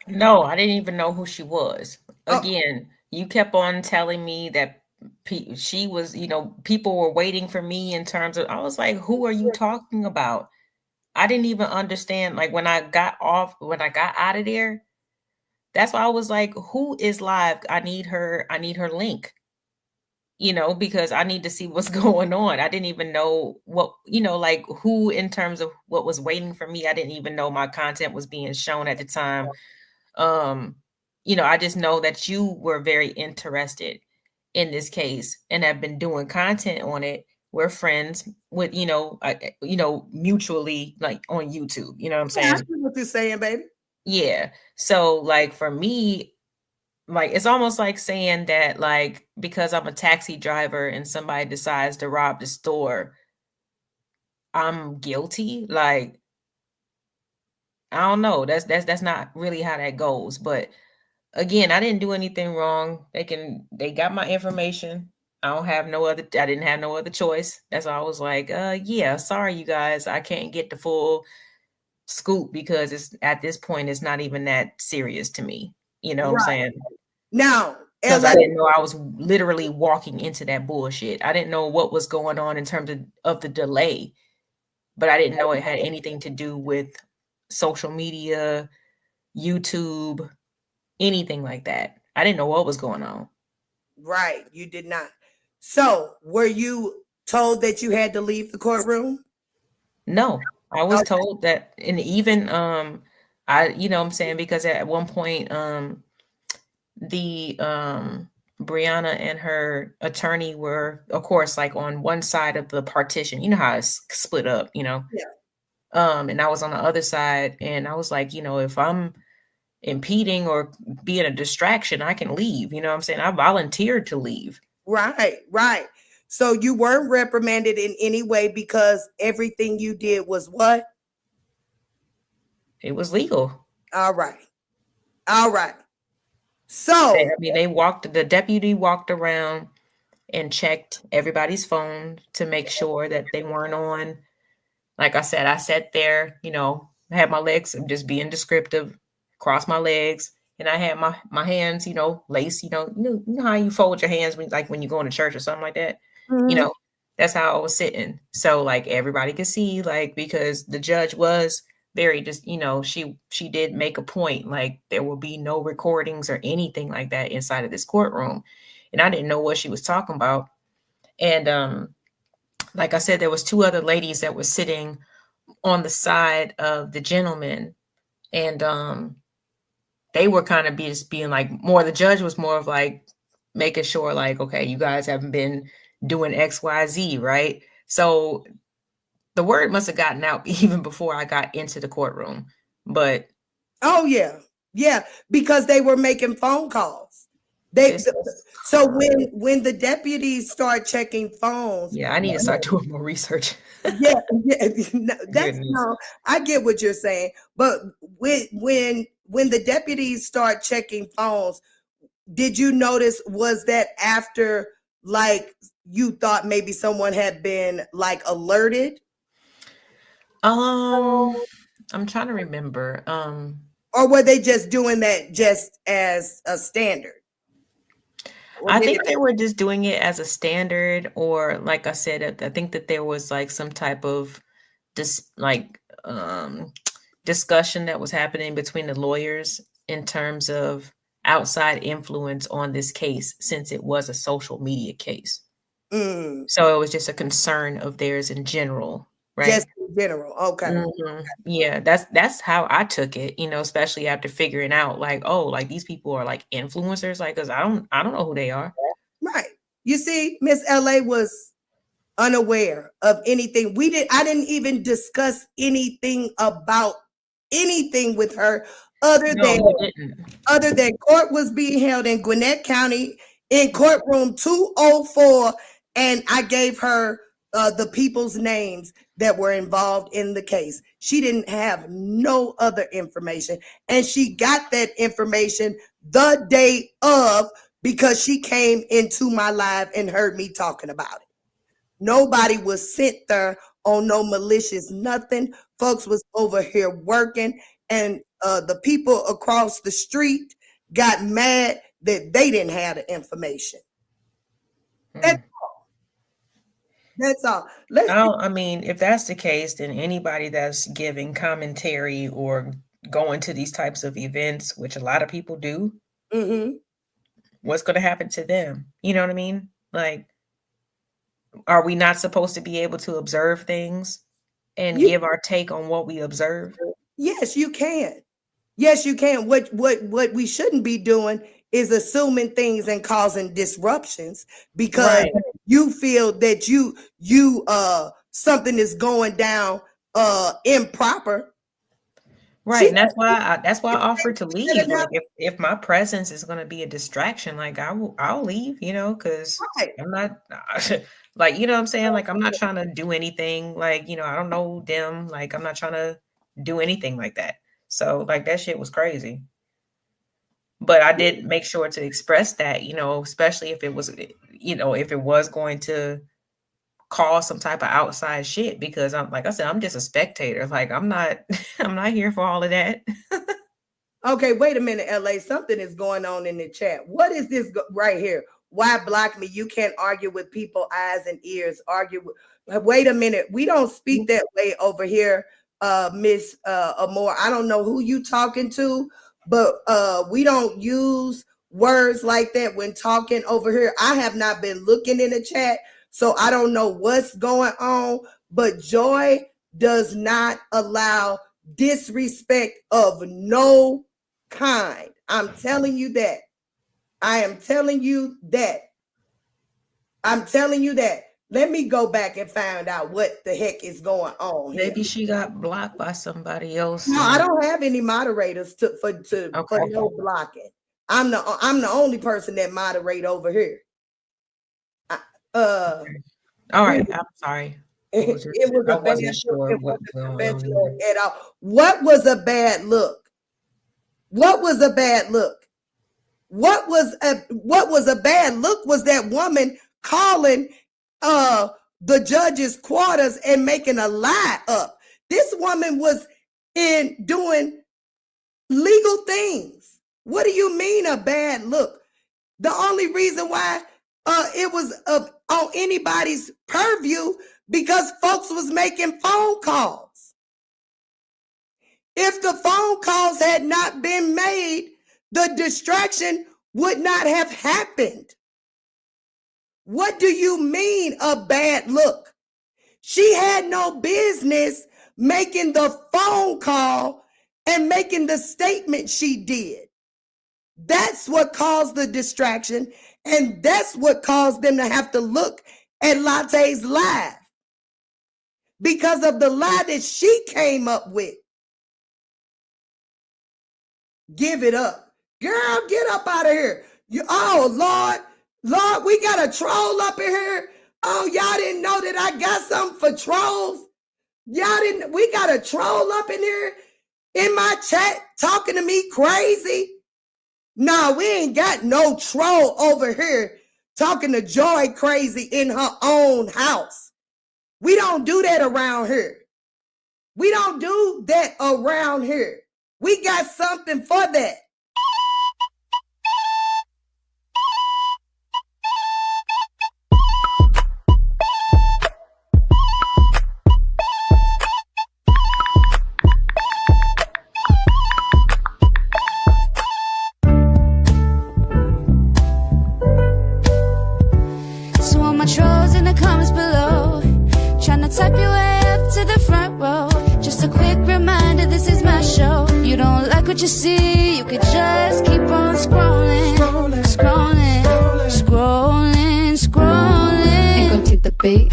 S3: No, I didn't even know who she was. Again, you kept on telling me that she was, people were waiting for me in terms of, I was like, who are you talking about? I didn't even understand. Like when I got out of there, that's why I was like, who is live? I need her link, because I need to see what's going on. I didn't even know what, like who in terms of what was waiting for me. I didn't even know my content was being shown at the time. I just know that you were very interested in this case and have been doing content on it. We're friends with, mutually, like on YouTube, you know what I'm saying?
S2: I see what you're saying, baby.
S3: Yeah. So like for me, like it's almost like saying that like because I'm a taxi driver and somebody decides to rob the store, I'm guilty. Like I don't know. That's not really how that goes. But again, I didn't do anything wrong. They got my information. I didn't have no other choice. That's why I was like, yeah, sorry you guys. I can't get the full scoop because at this point it's not even that serious to me. You know what I'm saying?
S2: Now,
S3: because I
S2: LA.
S3: didn't know I was literally walking into that bullshit. I didn't know what was going on in terms of the delay, but I didn't know it had anything to do with social media, YouTube, anything like that. I didn't know what was going on.
S2: Right, you did not. So, were you told that you had to leave the courtroom?
S3: No, I was
S2: Okay.
S3: told that, and even I, what I'm saying, because at one point the Brianna and her attorney were, of course, like on one side of the partition. You know how it's split up,
S2: Yeah.
S3: and I was on the other side, and I was like, if I'm impeding or being a distraction, I can leave. You know what I'm saying? I volunteered to leave.
S2: Right, right. So you weren't reprimanded in any way because everything you did was what?
S3: It was legal.
S2: All right. All right.
S3: They,
S2: So,
S3: I mean, the deputy walked around and checked everybody's phone to make sure that they weren't on. Like I said, I sat there, I had my legs, I'm just being descriptive, crossed my legs, and I had my hands, laced, you know how you fold your hands when you go to church or something like that. You
S2: mhm.
S3: know, that's how I was sitting. So like everybody could see, like, because the judge was very just, she did make a point, like there will be no recordings or anything like that inside of this courtroom. And I didn't know what she was talking about. And like I said, there was two other ladies that were sitting on the side of the gentleman, and they were kind of just being like more, the judge was more of like making sure like, okay, you guys haven't been doing XYZ, right? So the word must have gotten out even before I got into the courtroom. But
S2: Oh yeah. Yeah, because they were making phone calls. They
S3: this is
S2: so
S3: crazy.
S2: when the deputies start checking phones,
S3: Yeah, I need to start doing more research.
S2: yeah, yeah, no, that's
S3: Goodness.
S2: no, I get what you're saying, but when the deputies start checking phones, did you notice, was that after, like, you thought maybe someone had been like alerted,
S3: Um, I'm trying to remember.
S2: or were they just doing that just as a standard? Or
S3: I
S2: did
S3: think
S2: it,
S3: they were just doing it as a standard, or like I said, I think that there was like some type of discussion that was happening between the lawyers in terms of outside influence on this case, since it was a social media case.
S2: mm,
S3: So it was just a concern of theirs in general,
S2: just
S3: right?
S2: in general? Okay.
S3: Yeah, that's how I took it, especially after figuring out like, oh, like these people are like influencers, like, because I don't know who they are.
S2: Right. You see, Miss LA was unaware of anything. I didn't even discuss anything about anything with her other
S3: No,
S2: than
S3: you didn't.
S2: court was being held in Gwinnett County in courtroom 204, and I gave her the people's names that were involved in the case. She didn't have no other information, and she got that information the day of because she came into my live and heard me talking about it. Nobody was sent there on no malicious nothing. Folks was over here working, and the people across the street got mad that they didn't have the information. That,
S3: Mm.
S2: that's all. Let's
S3: I mean, if that's the case, then anybody that's giving commentary or going to these types of events, which a lot of people do,
S2: hmm
S3: what's going to happen to them? You know what I mean? Like, are we not supposed to be able to observe things and
S2: you
S3: give our take on what we observe?
S2: yes, you can. Yes, you can. What we shouldn't be doing is assuming things and causing disruptions because
S3: Right.
S2: you feel that you something is going down improper.
S3: Right,
S2: She
S3: and that's why I offered to
S2: said
S3: leave.
S2: enough.
S3: Like, if my presence is gonna be a distraction, like I'll leave, because
S2: Right.
S3: I'm not like, what I'm saying? Like, I'm not trying to do anything, like, I don't know them, like I'm not trying to do anything like that. So like that shit was crazy. But I did make sure to express that, especially if it was going to cause some type of outside shit, because I'm, like I said, I'm just a spectator. Like I'm not I'm not here for all of that.
S2: Okay, wait a minute, LA. Something is going on in the chat. What is this right here? Why block me? You can't argue with people, eyes and ears. Argue with. Wait a minute. We don't speak that way over here, Miss Amore. I don't know who you talking to, but we don't use words like that when talking over here. I have not been looking in the chat, so I don't know what's going on. But Joy does not allow disrespect of no kind. I'm telling you that. I am telling you that. I'm telling you that. Let me go back and find out what the heck is going on here.
S3: Maybe she got blocked by somebody else.
S2: No, I don't have any moderators for no blocking. I'm the only person that moderate over here.
S3: All right, I'm sorry.
S2: It was a bad look. It wasn't professional at all. What was a bad look? What was a bad look? What was a bad look was that woman calling the judge's quarters and making a lie up. This woman was in doing legal things. What do you mean a bad look? The only reason why it was on anybody's purview because folks was making phone calls. If the phone calls had not been made, the distraction would not have happened. What do you mean a bad look? She had no business making the phone call and making the statement she did. That's what caused the distraction, and that's what caused them to have to look at Latte's live because of the lie that she came up with. Give it up. Girl, get up out of here. Lord, we got a troll up in here. Oh, y'all didn't know that I got something for trolls? We got a troll up in here in my chat talking to me crazy? No, we ain't got no troll over here talking to Joy crazy in her own house. We don't do that around here. We don't do that around here. We got something for that.
S1: So all my trolls in the comments below, tryna type your way up to the front row. Just a quick reminder, this is my show. You don't like what you see, you could just keep on scrolling, scrolling, scrolling, scrolling. Ain't gon' take the bait,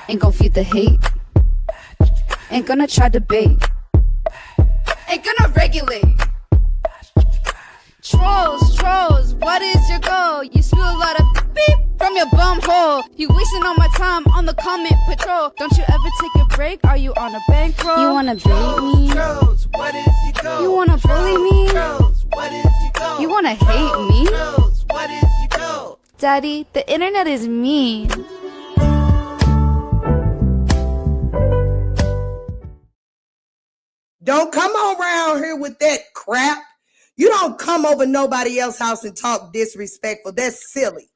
S1: ain't gon' feed the hate, ain't gonna try debate, ain't gonna regulate. Trolls, what is your goal? You spill a lot of beep from your bum hole. You wasting all my time on the comment patrol. Don't you ever take a break? Are you on a bankroll? You wanna bait me?
S4: Trolls, what is your goal?
S1: You wanna bully me?
S4: Trolls, what is your goal?
S1: You wanna hate me?
S4: Trolls, what is your goal?
S1: Daddy, the internet is mean.
S2: Don't come around here with that crap. You don't come over nobody else's house and talk disrespectful. That's silly.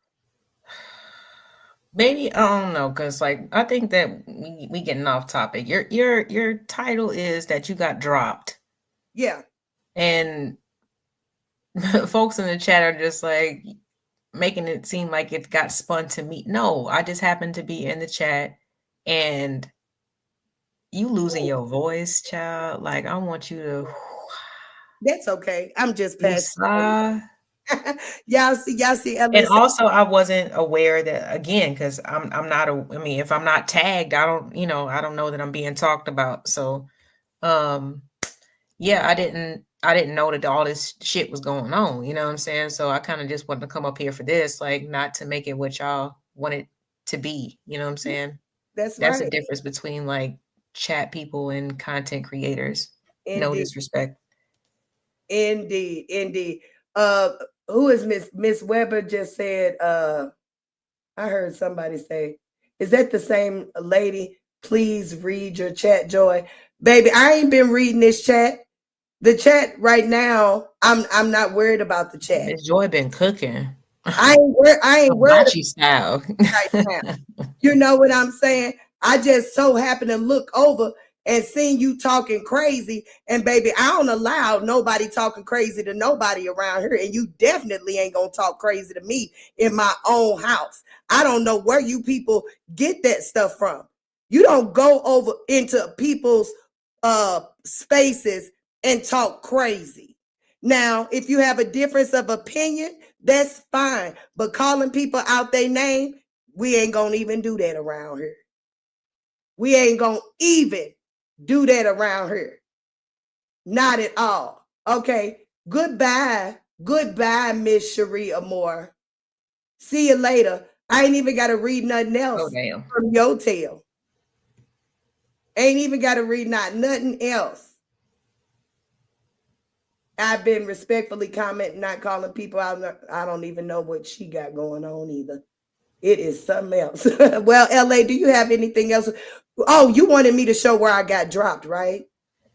S3: Maybe I don't know, because like I think that we getting off topic. Your title is that you got dropped.
S2: Yeah.
S3: And folks in the chat are just like making it seem like it got spun to me. No, I just happened to be in the chat and you losing your voice, child. Like I want you to.
S2: That's okay. I'm just passing. Y'all see.
S3: And also, I wasn't aware that again because I'm not. I mean, if I'm not tagged, I don't know that I'm being talked about. So, yeah, I didn't know that all this shit was going on. You know what I'm saying? So I kind of just wanted to come up here for this, like not to make it what y'all want it to be. You know what I'm saying? That's
S2: right.
S3: the difference between like chat people and content creators.
S2: Indeed.
S3: No disrespect.
S2: Indeed. Who is Miss Weber just said, I heard somebody say, is that the same lady? Please read your chat, Joy. Baby, I ain't been reading this chat. The chat right now, I'm not worried about the chat.
S5: Miss Joy been cooking.
S2: I ain't worried
S5: Hibachi style.
S2: right now. You know what I'm saying? I just so happen to look over and seen you talking crazy. And baby, I don't allow nobody talking crazy to nobody around here. And you definitely ain't gonna talk crazy to me in my own house. I don't know where you people get that stuff from. You don't go over into people's spaces and talk crazy. Now, if you have a difference of opinion, that's fine. But calling people out their name, we ain't gonna even do that around here. We ain't gonna even do that around here. Not at all. Okay. Goodbye. Goodbye, Miss Cherie Amore. See you later. I ain't even got to read nothing else
S5: Oh, damn.
S2: from your tale. Ain't even got to read nothing else. I've been respectfully commenting, not calling people out. I don't even know what she got going on either. It is something else. Well, LA, do you have anything else? Oh, you wanted me to show where I got dropped, right?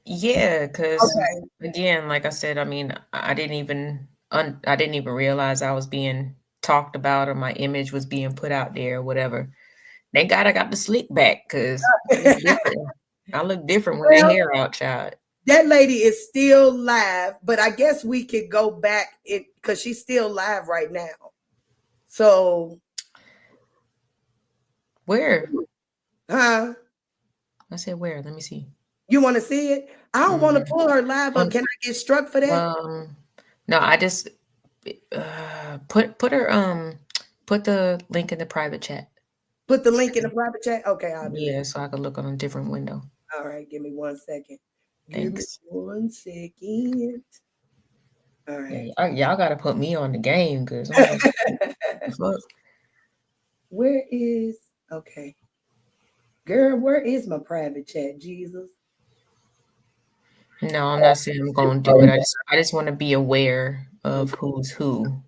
S5: Yeah, because
S2: Okay.
S5: again, like I said, I mean, I didn't even realize I was being talked about or my image was being put out there or whatever. Thank God I got the slick back because I look different with that hair out, child.
S2: That lady is still live, but I guess we could go back because she's still live right now. So
S5: Where?
S2: huh?
S5: I said where? Let me see.
S2: You want to see it? I don't want to pull her live up.
S5: Um,
S2: Can I get struck for that?
S5: No, I just put her put the link in the private chat.
S2: Put the link in the private chat. Okay, I'll do
S5: Yeah,
S2: that.
S5: so I can look on a different window.
S2: All right, give me 1 second.
S5: Thanks.
S2: Give me 1 second. All right.
S5: Yeah, y'all gotta put me on the game because I'm just fuck.
S2: Where is okay, girl? Where is my private chat? Jesus.
S5: No, I'm not saying I'm gonna do it. I just want to be aware of who's who.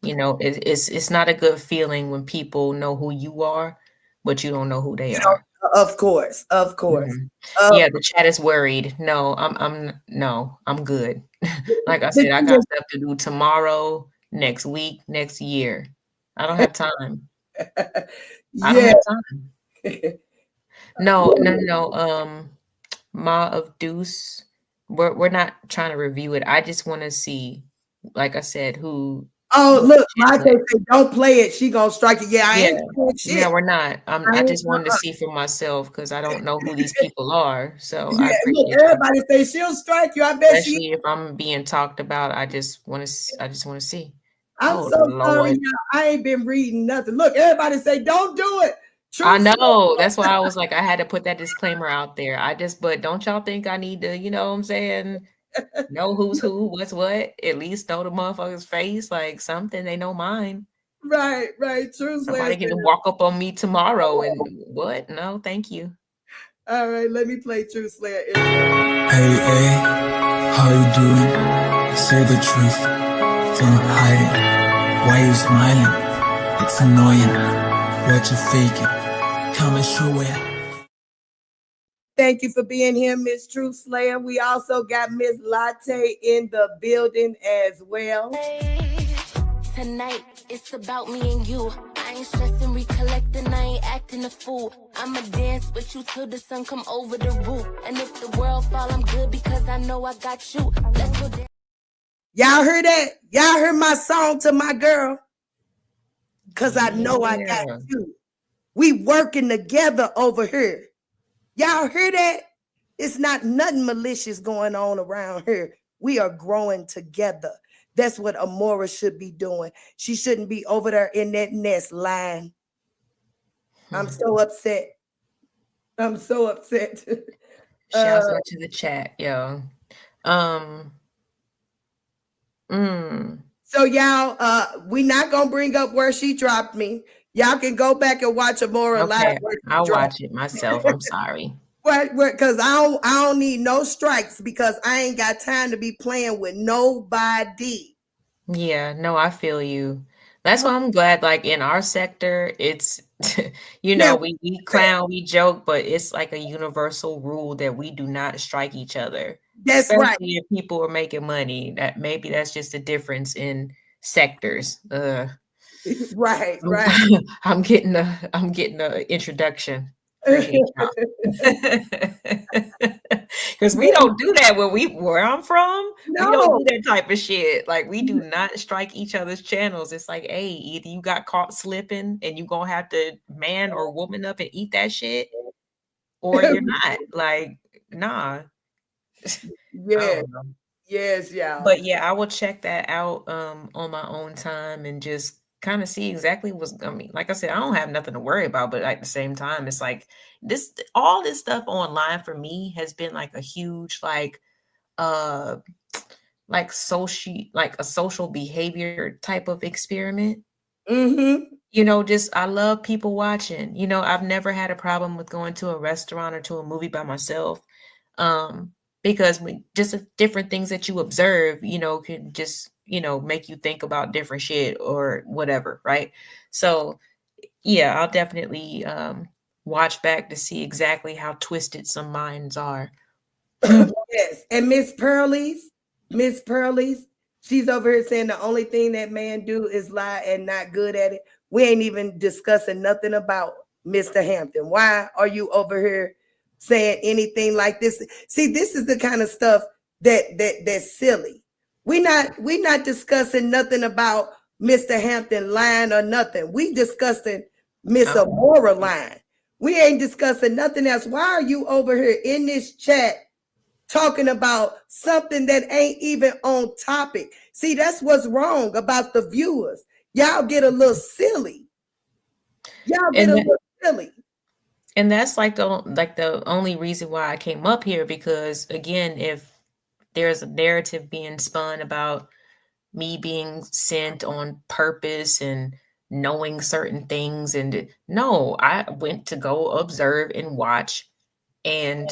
S5: You know, it's not a good feeling when people know who you are, but you don't know who they are.
S2: Of course, of course.
S5: Mhm. Yeah, the chat is worried. No, I'm good. Like I said, I got stuff to do tomorrow, next week, next year. I don't have time. I don't
S2: Yeah.
S5: have time. No. Ma of Deuce. We're not trying to review it. I just want to see, like I said, who.
S2: Oh,
S5: who
S2: look, Monte said, don't play it. She gonna strike it. Yeah, I
S5: Yeah.
S2: ain't doing shit.
S5: Yeah, we're not. I just wanted to see for myself because I don't know who these people are. So I
S2: Yeah, look,
S5: appreciate you.
S2: everybody say she'll strike you. I bet she.
S5: Especially if I'm being talked about, I just want to see.
S2: I'm
S5: Oh
S2: so sorry,
S5: Lord.
S2: y'all. I ain't been reading nothing. Look, everybody say, don't do it.
S5: I
S2: Truth.
S5: know. That's why I was like, I had to put that disclaimer out there. But don't y'all think I need to, you know what I'm saying? Know who's who, what's what, at least know the motherfucker's face, like something, they know mine.
S2: Right. Truth.
S5: Somebody can walk up on me tomorrow and what? No, thank you.
S2: All right, let me play True Slayer.
S6: Hey, how you doing? Say the truth. Don't hide it. Why you smiling? It's annoying. What you faking? Come and show it.
S2: Thank you for being here, Miss True Slayer. We also got Miss Latte in the building as well.
S7: Tonight, it's about me and you. I ain't stressing, recollecting, I ain't acting a fool. I'ma dance with you till the sun come over the roof. And if the world fall, I'm good because I know I got you. Let's go dance.
S2: Y'all heard that? Y'all heard my song to my girl? Because I know I got you. We working together over here. Y'all hear that? It's not nothing malicious going on around here. We are growing together. That's what Amoria should be doing. She shouldn't be over there in that nest lying. I'm so upset. I'm so upset.
S5: Shouts out to the chat, yo.
S2: So y'all, we not gonna bring up where she dropped me. Y'all can go back and watch Amoria live.
S5: I'll watch it myself. I'm sorry.
S2: Because I don't need no strikes because I ain't got time to be playing with nobody.
S5: Yeah, no, I feel you. That's why I'm glad, like, in our sector, it's,
S2: Now,
S5: we clown, we joke, but it's like a universal rule that we do not strike each other,
S2: that's right.
S5: especially if people are making money. That maybe that's just a difference in sectors.
S2: Right,
S5: I'm
S2: right.
S5: I'm getting a introduction. Appreciate y'all. Because we don't do that where I'm from. We don't
S2: No.
S5: do that type of shit. Like we do not strike each other's channels. It's like, hey, either you got caught slipping and you gonna have to man or woman up and eat that shit, or you're not. Like, nah. I
S2: Yes,
S5: don't know.
S2: yes, y'all.
S5: But yeah, I will check that out on my own time and just kind of see exactly what's I mean, like I said, I don't have nothing to worry about, but at the same time, it's like this all this stuff online for me has been like a huge uh like a social behavior type of experiment.
S2: Mm-hmm.
S5: Just I love people watching. I've never had a problem with going to a restaurant or to a movie by myself. Um, because just different things that you observe, can just, make you think about different shit or whatever, right? So yeah, I'll definitely watch back to see exactly how twisted some minds are.
S2: Yes, and Miss Pearlies, she's over here saying the only thing that man do is lie and not good at it. We ain't even discussing nothing about Mr. Hampton. Why are you over here saying anything like this? See, this is the kind of stuff that's silly. We not discussing nothing about Mr. Hampton lying or nothing. We discussing Miss
S5: Oh,
S2: Amora lying. We ain't discussing nothing else. Why are you over here in this chat talking about something that ain't even on topic? See, that's what's wrong about the viewers. Y'all get a little silly. Y'all get
S5: and
S2: a
S5: that,
S2: little silly.
S5: and that's like the only reason why I came up here because again, if there's a narrative being spun about me being sent on purpose and knowing certain things and no, I went to go observe and watch and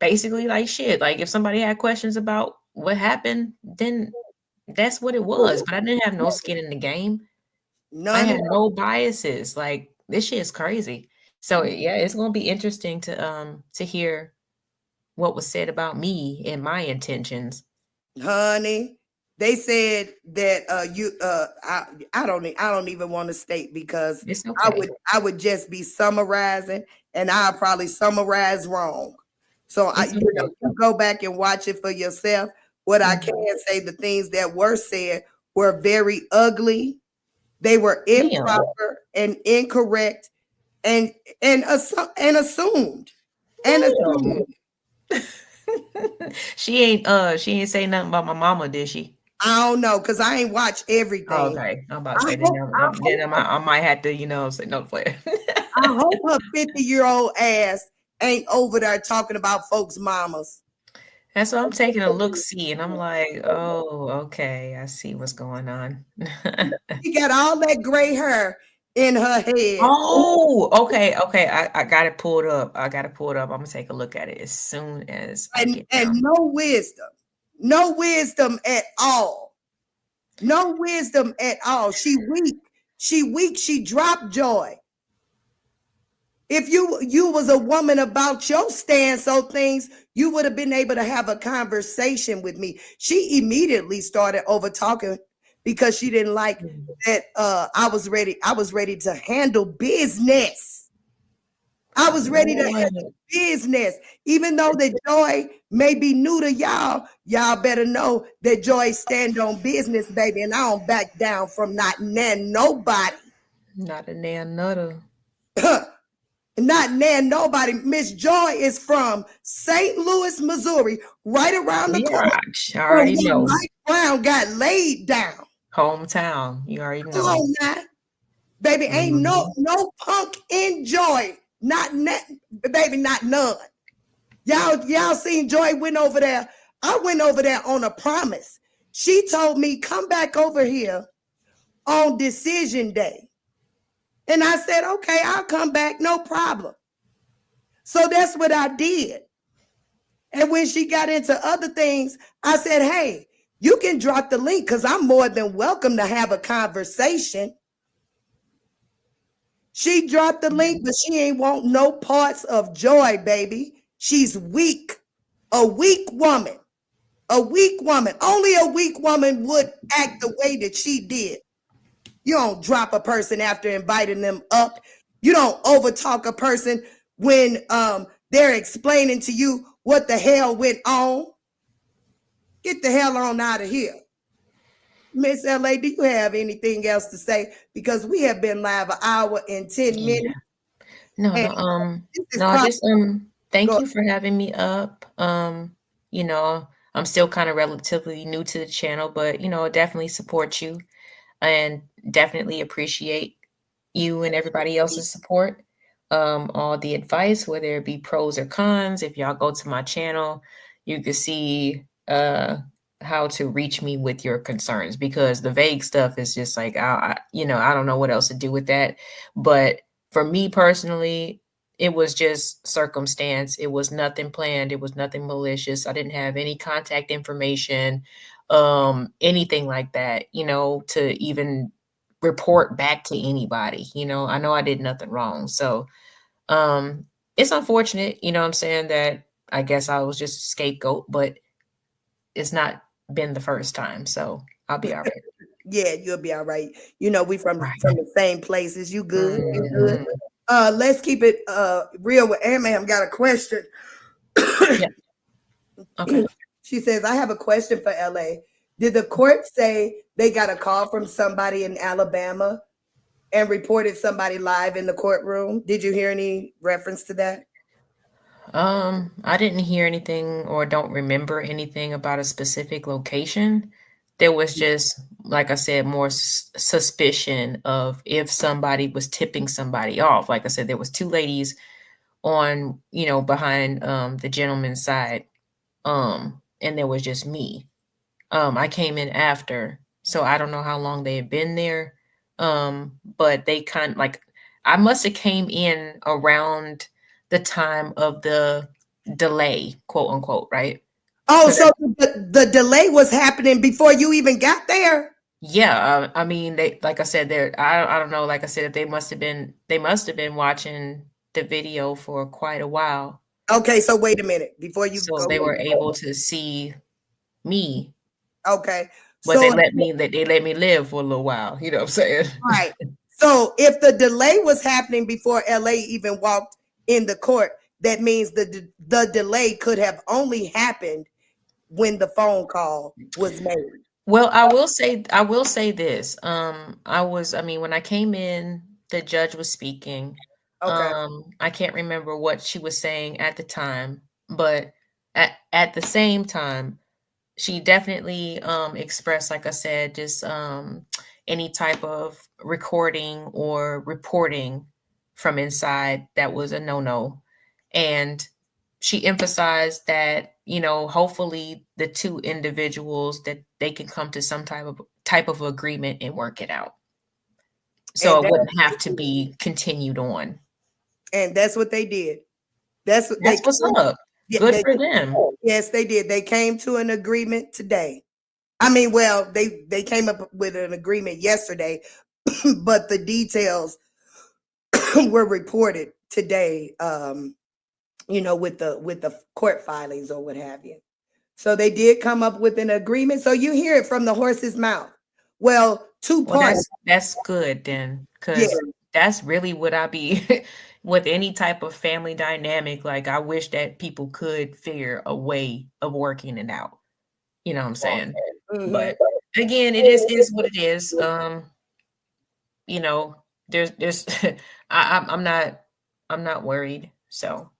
S5: basically like shit. Like if somebody had questions about what happened, then that's what it was. But I didn't have no skin in the game. I
S2: None
S5: had
S2: at all.
S5: no biases. Like this shit is crazy. So yeah, it's gonna be interesting to hear what was said about me and my intentions.
S2: Honey, they said that you I don't even want to state because
S5: It's
S2: I
S5: okay.
S2: would I would just be summarizing and I'll probably summarize wrong. So
S5: It's okay.
S2: you go back and watch it for yourself. What I
S5: Mhm.
S2: can say, the things that were said were very ugly. They were
S5: Damn.
S2: improper and incorrect and and assumed and
S5: Damn.
S2: assumed.
S5: She ain't say nothing about my mama, did she?
S2: I don't know because I ain't watch
S5: Oh,
S2: everything.
S5: okay. I'm about to
S2: I
S5: say then
S2: hope I hope
S5: I might have to, say no player.
S2: I hope her 50-year-old ass ain't over there talking about folks' mamas.
S5: And so I'm taking a look see and I'm like, oh, okay, I see what's going on.
S2: She got all that gray hair in her head.
S5: Oh, okay. I got it pulled up. I got it pulled up. I'm gonna take a look at it as soon as I
S2: and
S5: get
S2: and
S5: down.
S2: no wisdom. No wisdom at all. No wisdom at all. She weak. She weak. She dropped joy. If you was a woman about your stance on things, you would have been able to have a conversation with me. She immediately started over talking because she didn't like that I was ready to handle business. I was ready to
S5: What?
S2: handle business. Even though that Joy may be new to y'all better know that Joy stand on business, baby, and I don't back down from not nobody.
S5: Not a nan nutter.
S2: Not nobody. Miss Joy is from St. Louis, Missouri, right around the
S5: Yeah,
S2: corner
S5: I
S2: from
S5: already
S2: where
S5: know.
S2: Mike Brown got laid down.
S5: Hometown. You already
S2: Come
S5: know.
S2: on now. Baby, ain't
S5: Mhm.
S2: no punk in Joy. Baby, not none. Y'all seen Joy went over there. I went over there on a promise. She told me, come back over here on decision day. And I said, okay, I'll come back, no problem. So that's what I did. And when she got into other things, I said, hey, You can drop the link because I'm more than welcome to have a conversation. She dropped the link, but she ain't want no parts of Joy, baby. She's weak. A weak woman. A weak woman. Only a weak woman would act the way that she did. You don't drop a person after inviting them up. You don't overtalk a person when they're explaining to you what the hell went on. Get the hell on out of here. Miss LA, do you have anything else to say? Because we have been live an hour and 10 minutes.
S5: No, just thank
S2: Go
S5: you for having me up. You know, I'm still kind of relatively new to the channel, but you know, definitely support you and definitely appreciate you and everybody else's support. All the advice, whether it be pros or cons. If y'all go to my channel, you can see how to reach me with your concerns, because the vague stuff is just like, I don't know what else to do with that. But for me personally, it was just circumstance. It was nothing planned. It was nothing malicious. I didn't have any contact information, anything like that, to even report back to anybody. I know I did nothing wrong. So it's unfortunate, I'm saying, that I guess I was just a scapegoat, but it's not been the first time. So I'll be all right.
S2: Yeah, you'll be all right. We from
S5: Right.
S2: the same places. You good? You good?
S5: Mhm.
S2: Let's keep it real with Am got a question.
S5: Yeah. Okay.
S2: She says, I have a question for LA. Did the court say they got a call from somebody in Alabama and reported somebody live in the courtroom? Did you hear any reference to that?
S5: I didn't hear anything or don't remember anything about a specific location. There was just, like I said, more suspicion of if somebody was tipping somebody off. Like I said, there was two ladies on, behind the gentleman's side. And there was just me. I came in after, so I don't know how long they had been there. But they kind of like, I must have came in around the time of the delay, quote unquote, right?
S2: Oh, so the delay was happening before you even got there?
S5: Yeah, I mean, they, like I said, I don't know, like I said, if they must have been watching the video for quite a while.
S2: Okay, so wait a minute before you
S5: So
S2: go.
S5: they were able to see me.
S2: Okay.
S5: But
S2: So
S5: they let me live for a little while, you know what I'm saying?
S2: right. So if the delay was happening before LA even walked in the court, that means the delay could have only happened when the phone call was made.
S5: Well, I will say this. When I came in, the judge was speaking.
S2: Okay.
S5: I can't remember what she was saying at the time, but at the same time, she definitely expressed, like I said, just any type of recording or reporting from inside that was a no-no. And she emphasized that, hopefully the two individuals, that they can come to some type of agreement and work it out. So it wouldn't have to be continued on.
S2: And that's what they did. That's
S5: what's up. Good for them.
S2: Yes, they did. They came to an agreement today. I mean, well, they came up with an agreement yesterday, but the details were reported today. With the court filings or what have you. So they did come up with an agreement. So you hear it from the horse's mouth. Well, two parts.
S5: That's good then, because that's really what I be with any type of family dynamic. Like, I wish that people could figure a way of working it out. You know what I'm saying?
S2: Mm-hmm.
S5: But again, it is what it is. There's I'm not worried. So,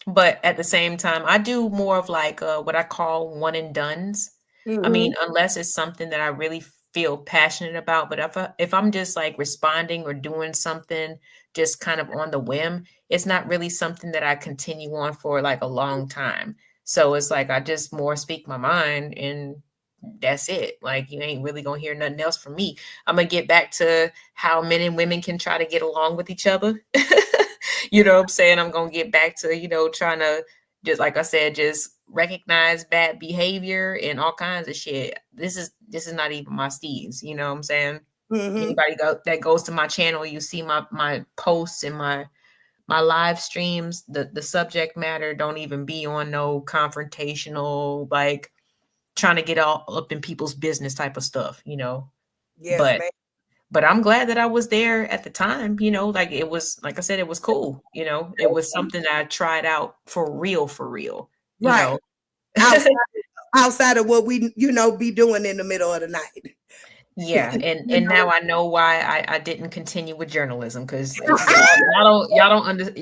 S5: but at the same time, I do more of like what I call one and dones.
S2: Mm-hmm.
S5: I mean, unless it's something that I really feel passionate about, but if I'm just like responding or doing something just kind of on the whim, it's not really something that I continue on for like a long time. So it's like I just more speak my mind and that's it. Like, you ain't really gonna hear nothing else from me. I'm gonna get back to how men and women can try to get along with each other. You know what I'm saying? I'm gonna get back to, trying to, just like I said, just recognize bad behavior and all kinds of shit. This is not even my steez. You know what I'm saying? Anybody that goes to my channel, you see my posts and my live streams. The subject matter don't even be on no confrontational, like trying to get all up in people's business type of stuff.
S2: Yes,
S5: but
S2: ma'am.
S5: but I'm glad that I was there at the time. Like it was, like I said, it was cool. It was something that I tried out for real.
S2: Right. Outside of what we, be doing in the middle of the night.
S5: Yeah, and now I know why I didn't continue with journalism, because y'all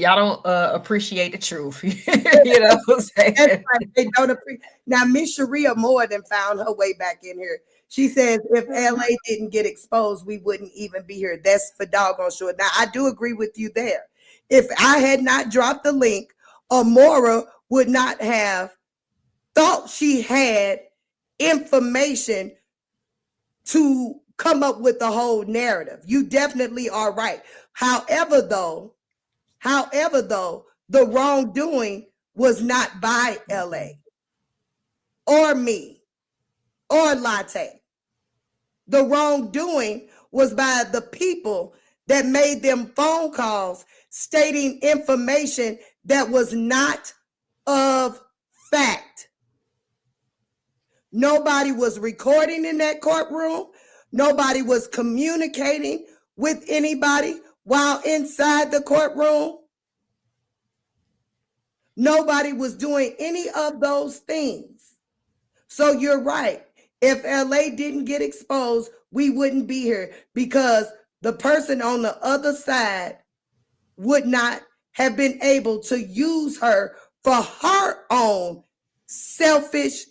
S5: don't appreciate the truth. You know what I'm saying?
S2: That's right. They don't appreciate. Now, Miss Sharia Moore then found her way back in here. She says, if LA didn't get exposed, we wouldn't even be here. That's for doggone sure. Now, I do agree with you there. If I had not dropped the link, Amora would not have thought she had information to come up with the whole narrative. You definitely are right. However, though, the wrongdoing was not by LA or me or Latte. The wrongdoing was by the people that made them phone calls stating information that was not of fact. Nobody was recording in that courtroom. Nobody was communicating with anybody while inside the courtroom. Nobody was doing any of those things. So you're right. If LA didn't get exposed, we wouldn't be here, because the person on the other side would not have been able to use her for her own selfish,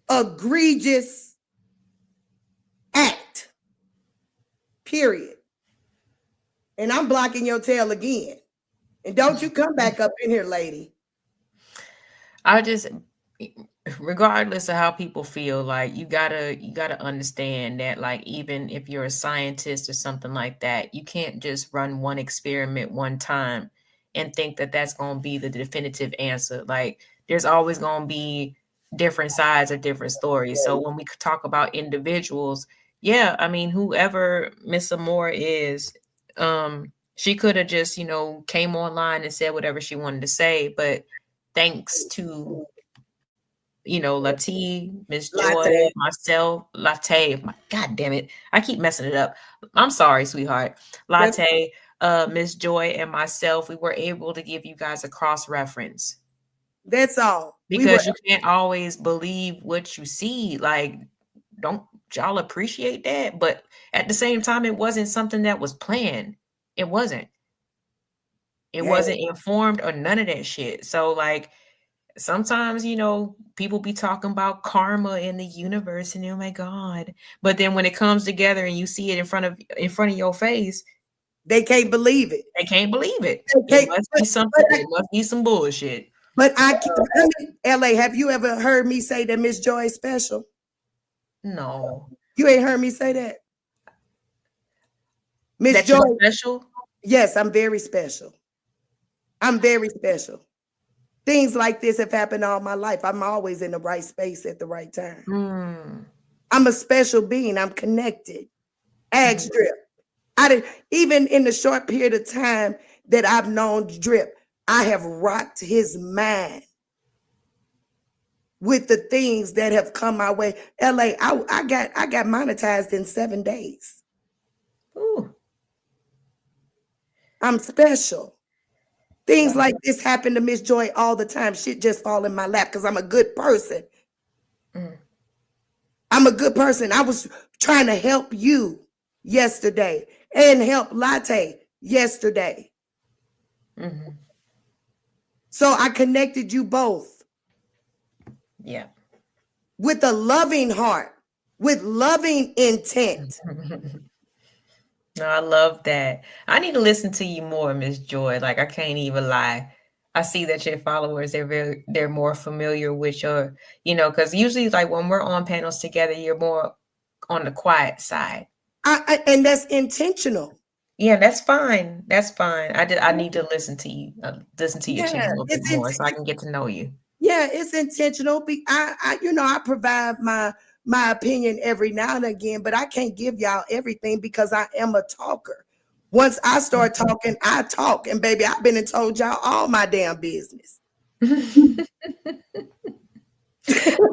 S2: egregious act. Period. And I'm blocking your tail again. And don't you come back up in here, lady.
S5: I just, regardless of how people feel, like you gotta understand that, like, even if you're a scientist or something like that, you can't just run one experiment one time and think that that's going to be the definitive answer. Like, there's always going to be different sides of different stories. So when we talk about individuals, yeah, I mean, whoever Miss Amore is, she could have just, came online and said whatever she wanted to say, but thanks to, Latte, Miss Joy, myself, Latte, God damn it, I keep messing it up. I'm sorry, sweetheart. Latte, Miss Joy, and myself, we were able to give you guys a cross reference.
S2: That's all.
S5: Because you can't always believe what you see. Like, don't y'all appreciate that? But at the same time, it wasn't something that was planned. It wasn't. It wasn't informed or none of that shit. So, like, sometimes, people be talking about karma in the universe and, oh my God. But then when it comes together and you see it in front of your face,
S2: they can't believe it.
S5: They can't believe it. It must be something. It must be some bullshit.
S2: But LA, have you ever heard me say that Miss Joy is special?
S5: No.
S2: You ain't heard me say that? Miss Joy,
S5: you're special?
S2: Yes, I'm very special. I'm very special. Things like this have happened all my life. I'm always in the right space at the right time. I'm a special being. I'm connected. Ask Drip. Even in the short period of time that I've known Drip, I have rocked his mind with the things that have come my way. LA, I got monetized in 7 days.
S5: Ooh.
S2: I'm special. Things like this happen to Miss Joy all the time. Shit just fall in my lap because I'm a good person. I'm a good person. I was trying to help you yesterday and help Latte yesterday. So I connected you both.
S5: Yeah.
S2: With a loving heart, with loving intent.
S5: No, I love that. I need to listen to you more, Miss Joy. Like, I can't even lie. I see that your followers, they're more familiar with your, because usually, like, when we're on panels together, you're more on the quiet side.
S2: And that's intentional.
S5: Yeah, that's fine. That's fine. I need to listen to you. Listen to your channel a bit more so I can get to know you.
S2: Yeah, it's intentional. I provide my opinion every now and again, but I can't give y'all everything because I am a talker. Once I start talking, I talk. And baby, I've been and told y'all all my damn business.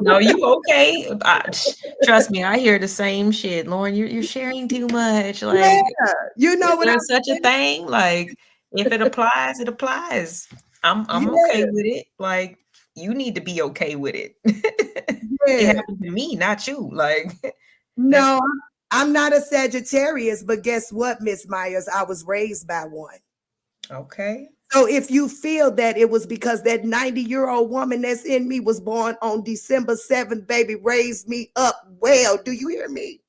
S5: No, you okay? Trust me, I hear the same shit. Lauren, you're sharing too much. Like,
S2: Yeah, you know
S5: is
S2: what
S5: there
S2: I'm
S5: such a thing? Like, if it applies, it applies. I'm okay
S2: Yeah,
S5: with it. Like, you need to be okay with it. It
S2: yeah.
S5: happened to me, not you. Like, that's
S2: No, I'm not a Sagittarius, but guess what, Miss Myers? I was raised by one.
S5: okay.
S2: So if you feel that it was because that 90-year-old woman that's in me was born on December 7th, baby, raised me up well. Do you hear me?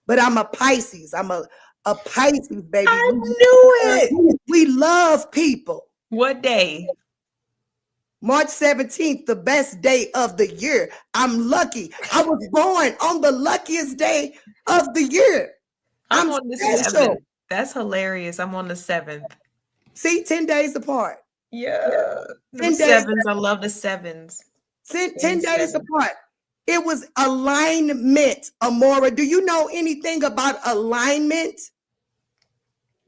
S2: But I'm a Pisces. I'm a Pisces, baby.
S5: I knew it.
S2: We love people.
S5: What day?
S2: March 17th, the best day of the year. I'm lucky. I was born on the luckiest day of the year.
S5: I'm
S2: I'm
S5: on the
S2: special.
S5: 7th. That's hilarious. I'm on the 7th.
S2: See, 10 days apart.
S5: Yeah. Them
S2: 10 days,
S5: sevens. I love the sevens.
S2: 10
S5: 10
S2: days
S5: 7.
S2: apart. It was alignment, Amora. Do you know anything about alignment?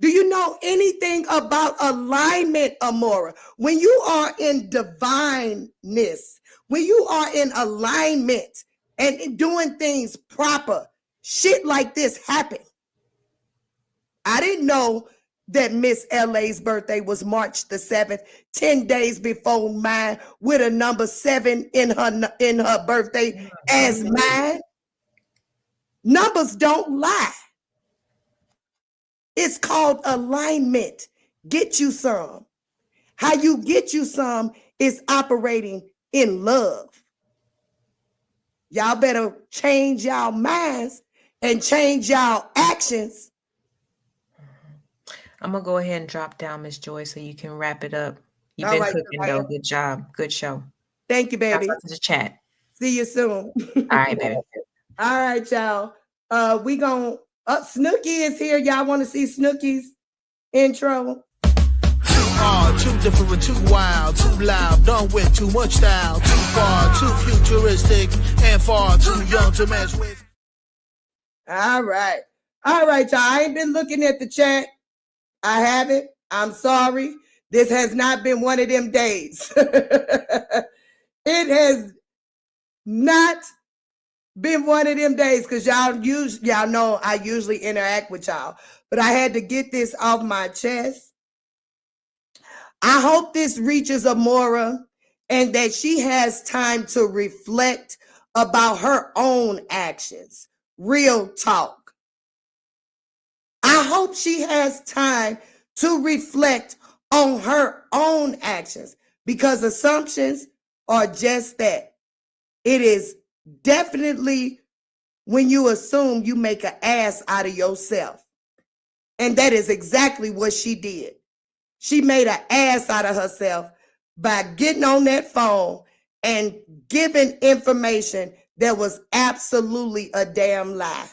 S2: Do you know anything about alignment, Amora? When you are in divineness, when you are in alignment and doing things proper, shit like this happen. I didn't know that Miss LA's birthday was March the 7th, 10 days before mine, with a number 7 in her birthday as mine. Numbers don't lie. It's called alignment. Get you some. How you get you some is operating in love. Y'all better change y'all minds and change y'all actions.
S5: I'm gonna go ahead and drop down, Miss Joy, so you can wrap it up. You've
S2: All
S5: been
S2: right,
S5: cooking though. Good job. Good show.
S2: thank you,
S5: Shouts
S2: baby.
S5: out to the chat.
S2: See you soon.
S5: All right, baby.
S2: All right, y'all. We gonna Snooky is here. Y'all want to see Snooky's intro?
S8: Too hard, too different, too wild, too loud, done with too much style, too far, too futuristic, and far too young to mess with.
S2: All right, y'all. I ain't been looking at the chat. I haven't. I'm sorry. This has not been one of them days. It has not been one of them days because y'all know I usually interact with y'all, but I had to get this off my chest. I hope this reaches Amora and that she has time to reflect about her own actions. Real talk. I hope she has time to reflect on her own actions because assumptions are just that. It is definitely when you assume, you make an ass out of yourself. And that is exactly what she did. She made an ass out of herself by getting on that phone and giving information that was absolutely a damn lie.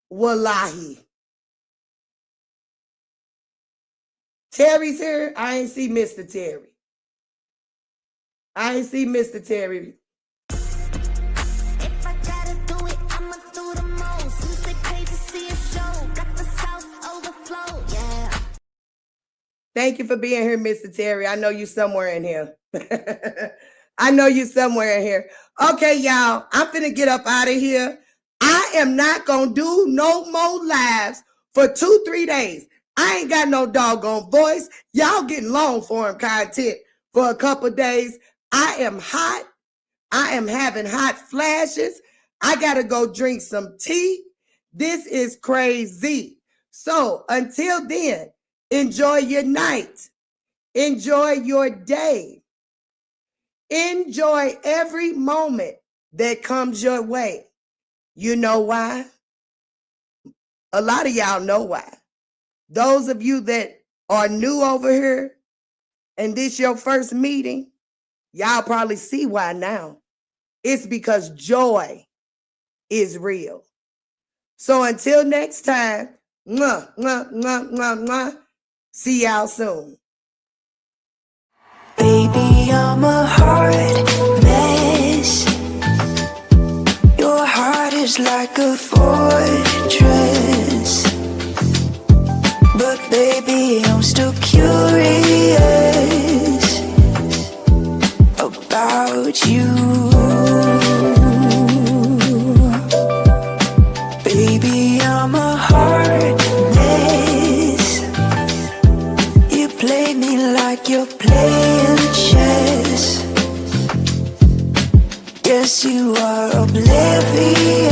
S2: Wallahi. Terry's here. I ain't see Mr. Terry. I ain't see Mr. Terry.
S7: If I gotta do it, I'ma do the most. Since they paid to see a show, got the South overflow, yeah.
S2: Thank you for being here, Mr. Terry. I know you somewhere in here. I know you somewhere in here. Okay, y'all, I'm finna get up out of here. I am not gonna do no more lives for 2-3 days. I ain't got no doggone voice. Y'all getting long form content for a couple days. I am hot. I am having hot flashes. I gotta go drink some tea. This is crazy. So until then, enjoy your night. Enjoy your day. Enjoy every moment that comes your way. You know why? A lot of y'all know why. Those of you that are new over here and this your first meeting, y'all probably see why now. It's because joy is real. So until next time, mwah, mwah, mwah, mwah, mwah. See y'all soon.
S1: Baby, Baby, I'm a hard mess. Your heart is like a fortress. But baby, I'm still curious about you. Baby, I'm a hard mess. You play me like you're playing chess. Guess you are oblivious